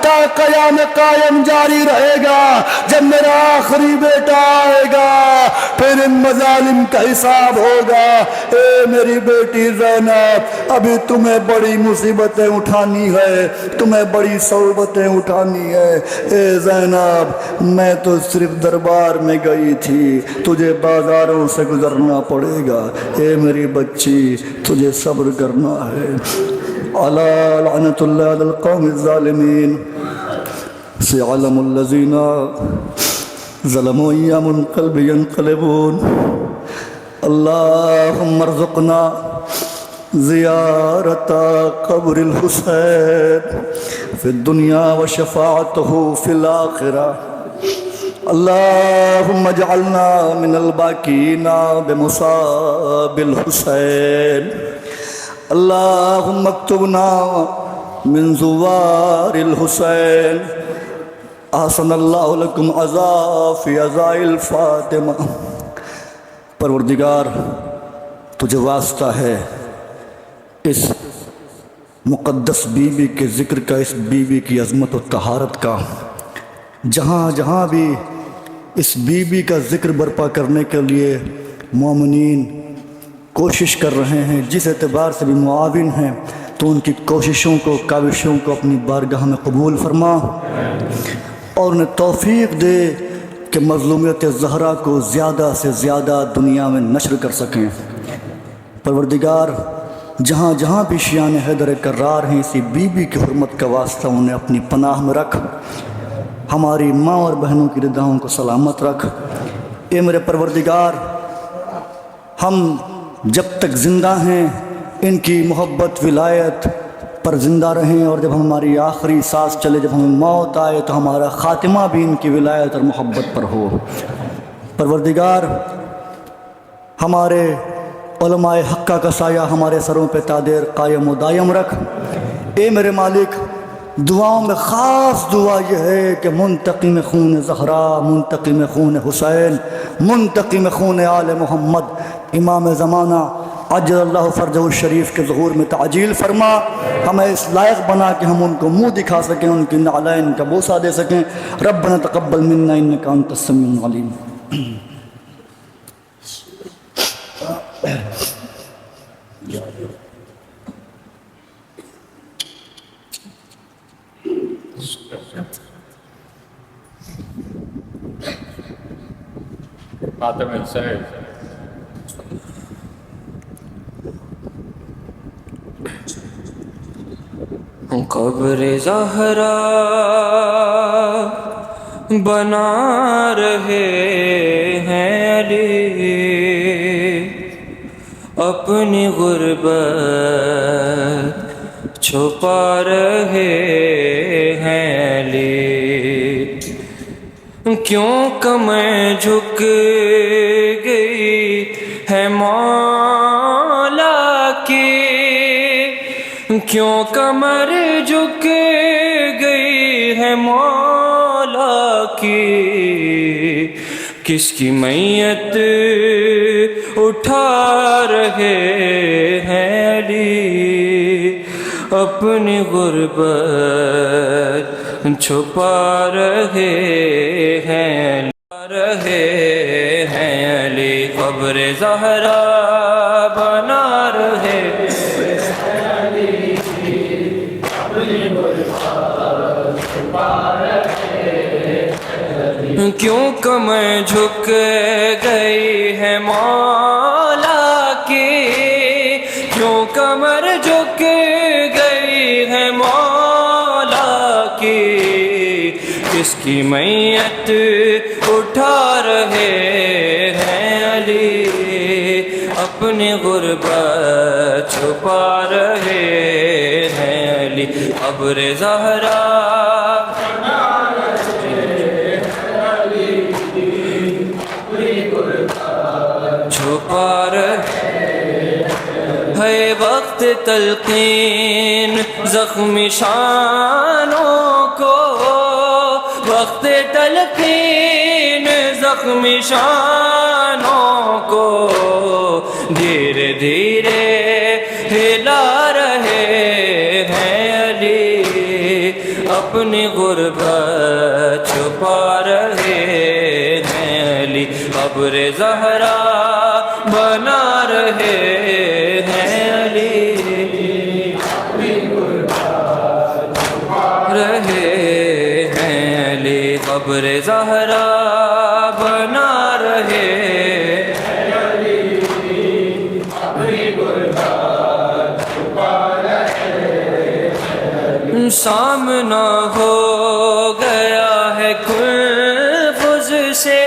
تا قیام قائم جاری رہے گا۔ جب میرا آخری بیٹا آئے گا پھر ان مظالم کا حساب ہوگا۔ اے میری بیٹی زینب ابھی تمہیں بڑی مصیبتیں اٹھانی ہے، تمہیں بڑی صعوبتیں اٹھانی ہے۔ اے زینب میں تو صرف دربار میں گئی تھی، تجھے بازاروں سے گزرنا پڑے گا۔ اے میری بچی تجھے صبر کرنا ہے۔ ألا لعنة الله على القوم الظالمين سيعلم الذين ظلموا أي منقلب ينقلبون اللهم ارزقنا زيارة قبر الحسين في الدنيا وشفاعته في الآخرة اللهم اجعلنا من الباكين بمصاب الحسين اللهم اكتبنا من زوار الحسين احسن اللہ لکم عزا فی عزاء الفاطمہ. پروردگار تجھے واسطہ ہے اس مقدس بی بی کے ذکر کا، اس بی بی کی عظمت و طہارت کا. جہاں جہاں بھی اس بی بی کا ذکر برپا کرنے کے لیے مومنین کوشش کر رہے ہیں، جس اعتبار سے بھی معاون ہیں، تو ان کی کوششوں کو، کاوشوں کو اپنی بارگاہ میں قبول فرما اور انہیں توفیق دے کہ مظلومیت زہرا کو زیادہ سے زیادہ دنیا میں نشر کر سکیں. پروردگار جہاں جہاں بھی شیعان حیدر کرار ہیں، اسی بی بی کی حرمت کا واسطہ انہیں اپنی پناہ میں رکھ، ہماری ماں اور بہنوں کی رداؤں کو سلامت رکھ. اے میرے پروردگار، ہم جب تک زندہ ہیں ان کی محبت ولایت پر زندہ رہیں، اور جب ہماری آخری سانس چلے، جب ہمیں موت آئے، تو ہمارا خاتمہ بھی ان کی ولایت اور محبت پر ہو. پروردگار ہمارے علماء حقہ کا سایہ ہمارے سروں پہ تادیر قائم و دائم رکھ. اے میرے مالک، دعاؤں میں خاص دعا یہ ہے کہ منتقم خون زہرا، منتقم خون حسین، منتقم خون آل محمد، امام زمانہ عجل اللہ فرجہ الشریف کے ظہور میں تعجیل فرما. ہمیں اس لائق بنا کہ ہم ان کو منہ دکھا سکیں، ان کی نعلین کا بوسہ دے سکیں. ربنا تقبل منا انک انت السمیع العلیم. خاتم الحسین. قبر زہرا بنا رہے ہیں علی، اپنی غربت چھپا رہے ہیں علی. کیوں کمر جھک گئی ہے مولا کی، کیوں کمر جھک گئی ہے مولا کی. کس کی میت اٹھا رہے ہیں علی، اپنی غربت چھپا رہے ہیں علی. قبر زہرا بنا رہے کیوں کمر جھک گئی ہے مولا کی، کیوں کمر جھک گئی ہے مولا کی. کس کی میت اٹھا رہے ہیں علی، اپنی غربت چھپا رہے ہیں علی. قبر زہرا چھپا رہے ہے. وقت تلقین زخمی شانوں کو، وقت تلقین زخمی شانوں کو دھیرے دھیرے ہلا رہے ہیں علی، اپنی غربت چھپا رہے ہیں علی. قبر زہرا بنا رہے ہیں علی، رہے ہیں علی. قبر زہرا بنا رہے ہیں علی، سامنا ہو گیا ہے کنفذ سے،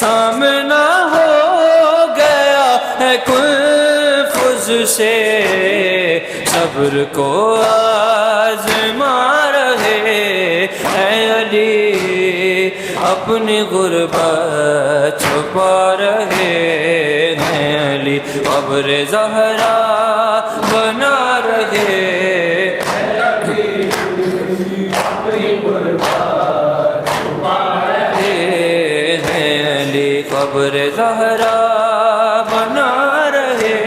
سامنا ہو گیا ہے کنفذ سے، صبر کو آزما رہے اے علی، اپنی غربت چھپا رہے ہیں علی، قبر زہرا بنا رہے قبر زہرا بنا رہے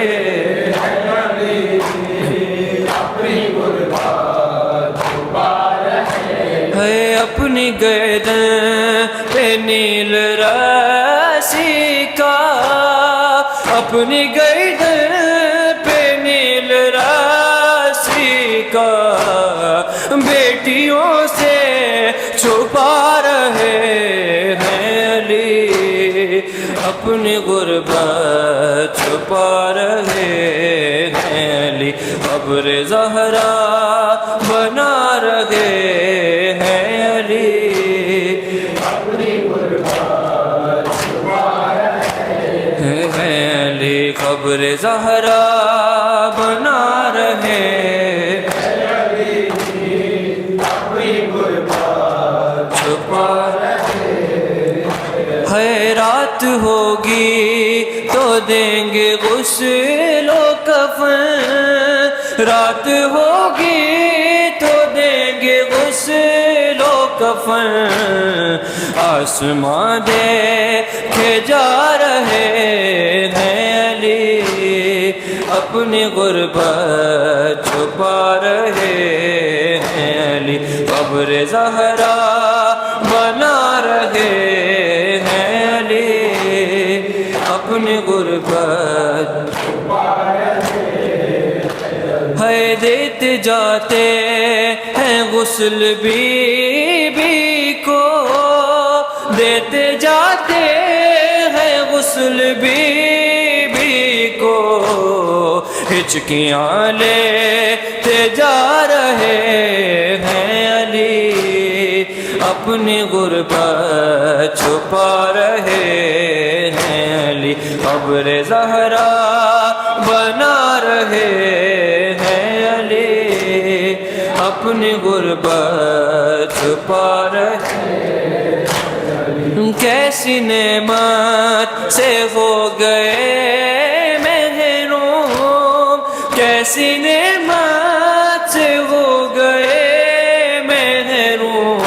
ہے، اپنی گردن پہ نیل راسی کا، اپنی گردن پہ نیل راسی کا، بیٹیوں سے چھپا رہے ہیں علی، اپنی غربت چھپا رہے ہیں علی، قبر زہرا بنا رہے ہیں علی، اپنی غربت چھپا رہے ہیں علی، قبر زہرا بنا رہے ہیں علی، اپنی غربت چھپا ہے، رات ہوگی تو دیں گے غسل و کفن، رات ہوگی تو دیں گے غسل و کفن، آسمان دیکھے جا رہے ہیں علی، اپنی غربت چھپا رہے ہیں علی، قبر زہرا بنا رہے ہیں علی، اپنی غربت ہے، دیتے جاتے ہیں غسل بی بی کو، دیتے جاتے ہیں غسل بی بی کو، ہچکیاں لیتے جا رہے ہیں علی، اپنی غربت چھپا رہے ہیں علی، قبر زہرا بنا رہے ہیں علی، اپنی غربت چھپا رہے، کیسی نعمت سے ہو گئے محروم، کیسی نعمت سے ہو گئے محروم،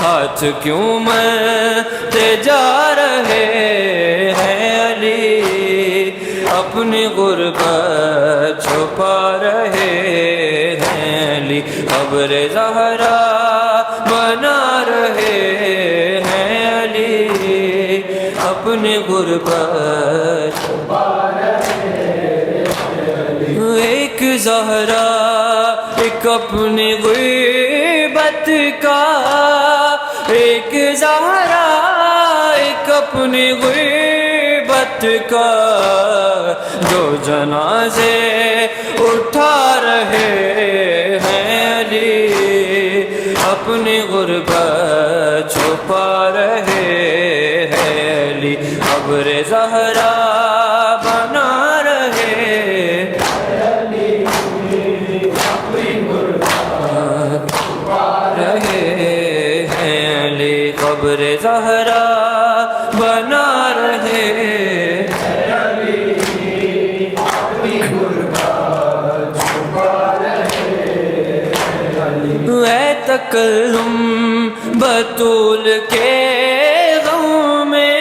ہاتھ کیوں ملتے جا رہے ہیں علی، اپنی غربت چھپا رہے ہیں علی، قبر زہرا بنا رہے ہیں علی، اپنی غربت چھپا رہے، ایک زہرا ایک اپنی غیبت کا، ایک زہرا ایک اپنی غیبت کا، جو جنازے اٹھا رہے ہیں علی، اپنی غربت چھپا رہے ہیں علی، قبر زہرا بنا رہے قبر زہرا بنا رہے، اے تکلم بطول کے غم میں،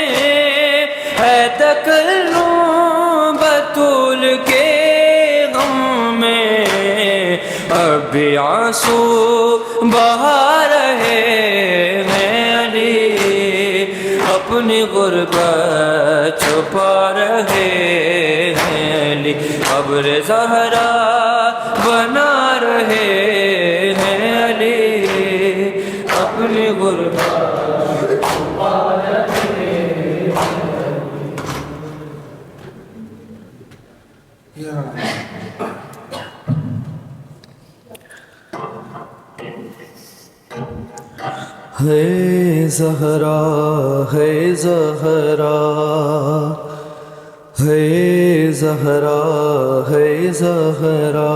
اے تکلم بطول کے غم میں، اب بھی آنسو بہا رہے ہیں علی، اپنی غربت چھپا رہے ہیں علی، قبر زہرا بنا رہے ہیں علی، اپنی غربت چھپا رہے ہیں۔ ہے زہرا ہے زہرا ہے زہرا ہے زہرا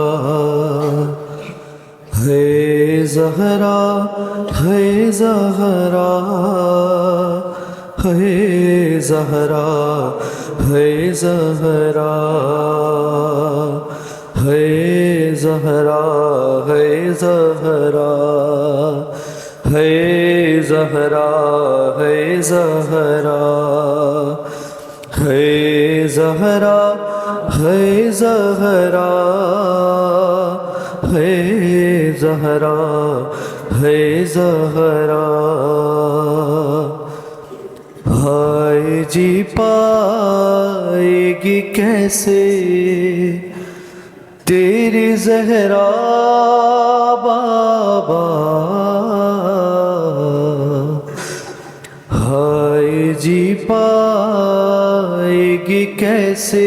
ہے زہرا ہے زہرا ہے زہرا ہے زہرا ہے زہرا ہے زہرا ہے زہرا ہے زہرا ہے زہرا ہے زہرا ہے زہرا ہے زہرا ہائے جی پائے گی کیسے تیری زہرا بابا ہائے جی پائے گی کیسے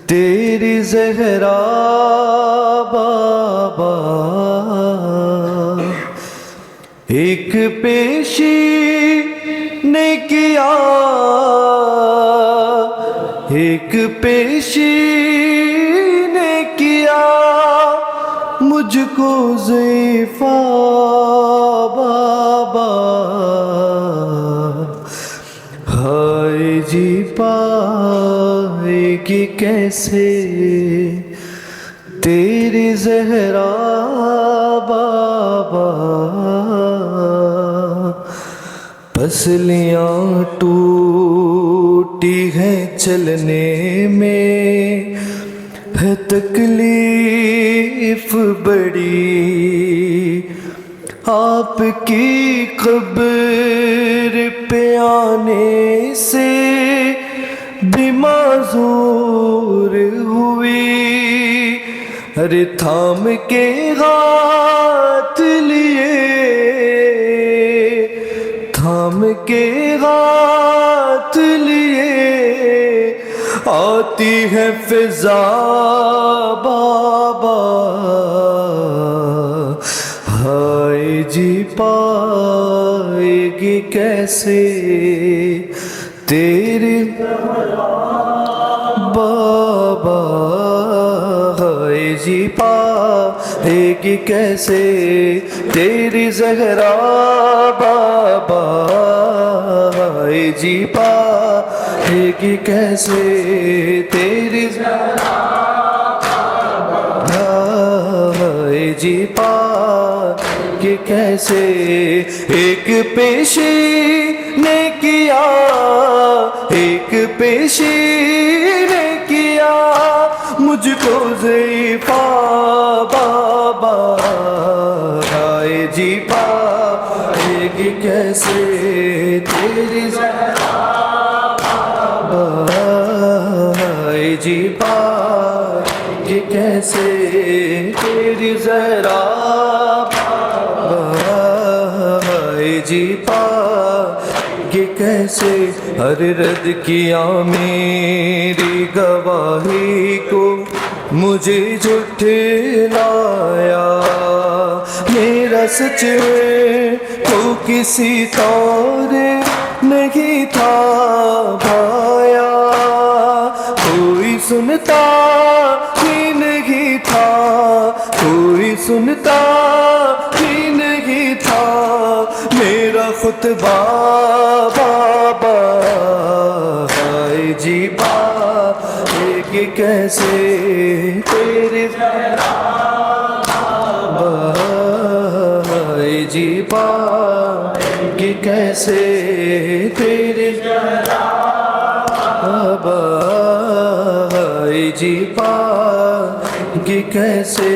تیری زہرا بابا ایک پیشی نے کیا ایک پیشی نے کیا مجھ کو ضعیفہ بابا ہائے جی پائے گی کیسے تیری زہرا بابا پسلیاں ٹوٹی ہیں چلنے میں ہے تکلیف بڑی آپ کی قبر پہ آنے سے بھی معذور ہوئی ارے تھام کے ہاتھ لیے تھام کے ہاتھ لیے آتی ہے فضا بابا ہائے جی پائے گی کیسے تیری بابا ہائے جی پائے گی کیسے تیری زہرا بابا ہائے جی پائے گی کیسے تیری زہرا ہائے جی پائے گی کیسے ایک پیشی نے کیا ایک پیشی نے کیا مجھ کو ضعیفہ بابا ہائے جی پائے گی کیسے تیری زہرا ہائے جی پائے گی کیسے تیری زہرا ہائے جی پائے گی کیسے ہر رد کیا میری گواہی کو مجھے جھٹلایا میرا سچ تو کسی طور نہیں تھا بھایا کوئی سنتا ہی نہیں تھا کوئی سنتا ہی نہیں تھا میرا خطبہ بابا ہائے جی پائے گی کیسے تیری زہرا ہائے جی پائے گی کیسے تیری زہرا ہائے جی پائے گی کیسے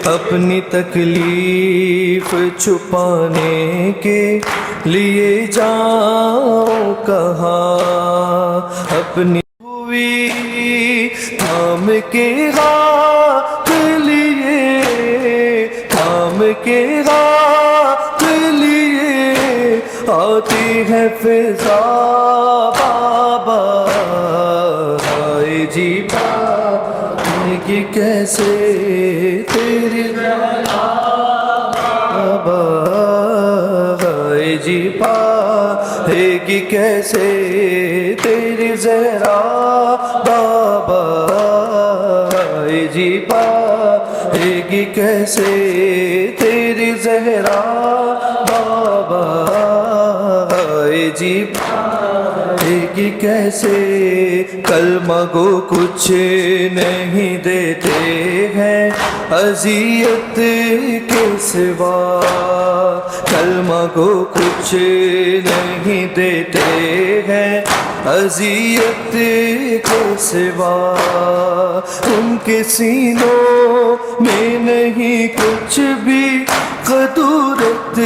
اپنی تکلیف چھپانے کے لیے جاؤں کہاں اپنی ہوئی تھام کے ہاتھ لیے تھام کے ہاتھ لیے آتی ہے فضا بابا ہائے جی پائے گی کیسے تیری بابا گی کیسے تیری زہرا بابا آئے جی پائے گی کیسے تیری زہرا بابا آئے جی پائے گی کیسے کلمہ گو کچھ نہیں دیتے ہیں اذیت کے سوا کلمہ گو کچھ نہیں دیتے ہیں اذیت کے سوا ان کے سینوں میں نہیں کچھ بھی قدورت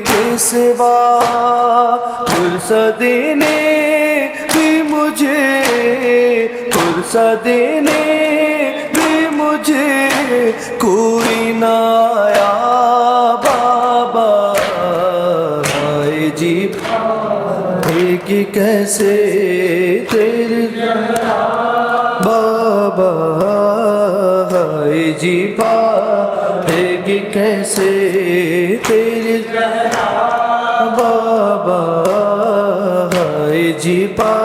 کے سوا پرسہ دینے بھی مجھے پرسہ دینے بھی مجھے کوئی نہ آیا بابا آئے جی پائے گی کیسے تیری بابا آئے جی پائے گی کیسے تیری بابا آئے جی پائے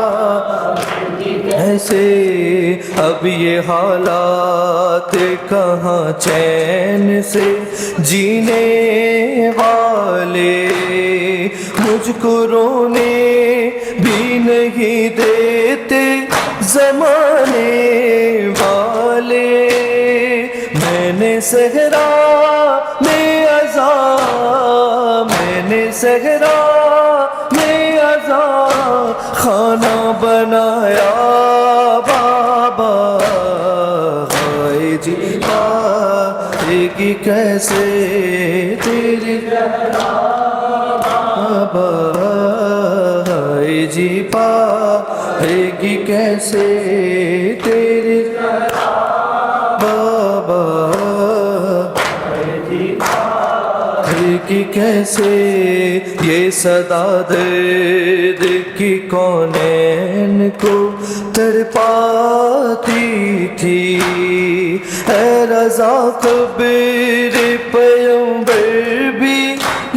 ایسے اب یہ حالات کہاں چین سے جینے والے مجھ کو رونے بھی نہیں دیتے زمانے والے میں نے صحرا میں عذاب میں نے صحرا میں عذاب کھانا بنایا بابا آئے جی پائے گی کیسے تیری بابا آئے جی پائے گی کیسے تیری بابا آئے گی کیسے یہ صدا درد کی کونین کو تڑپاتی تھی اے رضا قبر پیغمبر بھی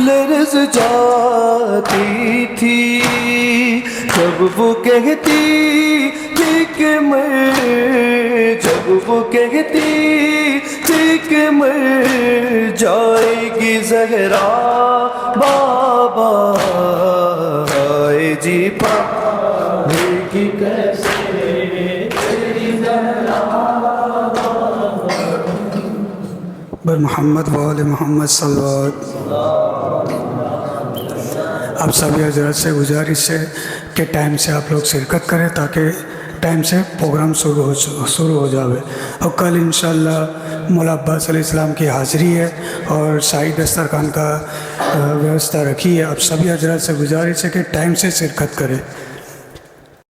لرز جاتی تھی جب وہ کہتی تھی کہ جب وہ کہتی تھی کہ مر جائے گی زہرا بابا آئے جی پائے گی کیسے تیری زہرا بر محمد و آل محمد صلی اللہ علیہ وسلم۔ آپ سبھی حضرات سے گزارش ہے کہ ٹائم سے آپ لوگ شرکت کریں تاکہ ٹائم سے پروگرام شروع ہو جاوے، اور کل انشاءاللہ مولا عباس علیہ السلام کی حاضری ہے اور شاہی دسترخوان کا ویوستھا رکھی ہے۔ آپ سبھی حضرات سے گزارش ہے کہ ٹائم سے شرکت کریں۔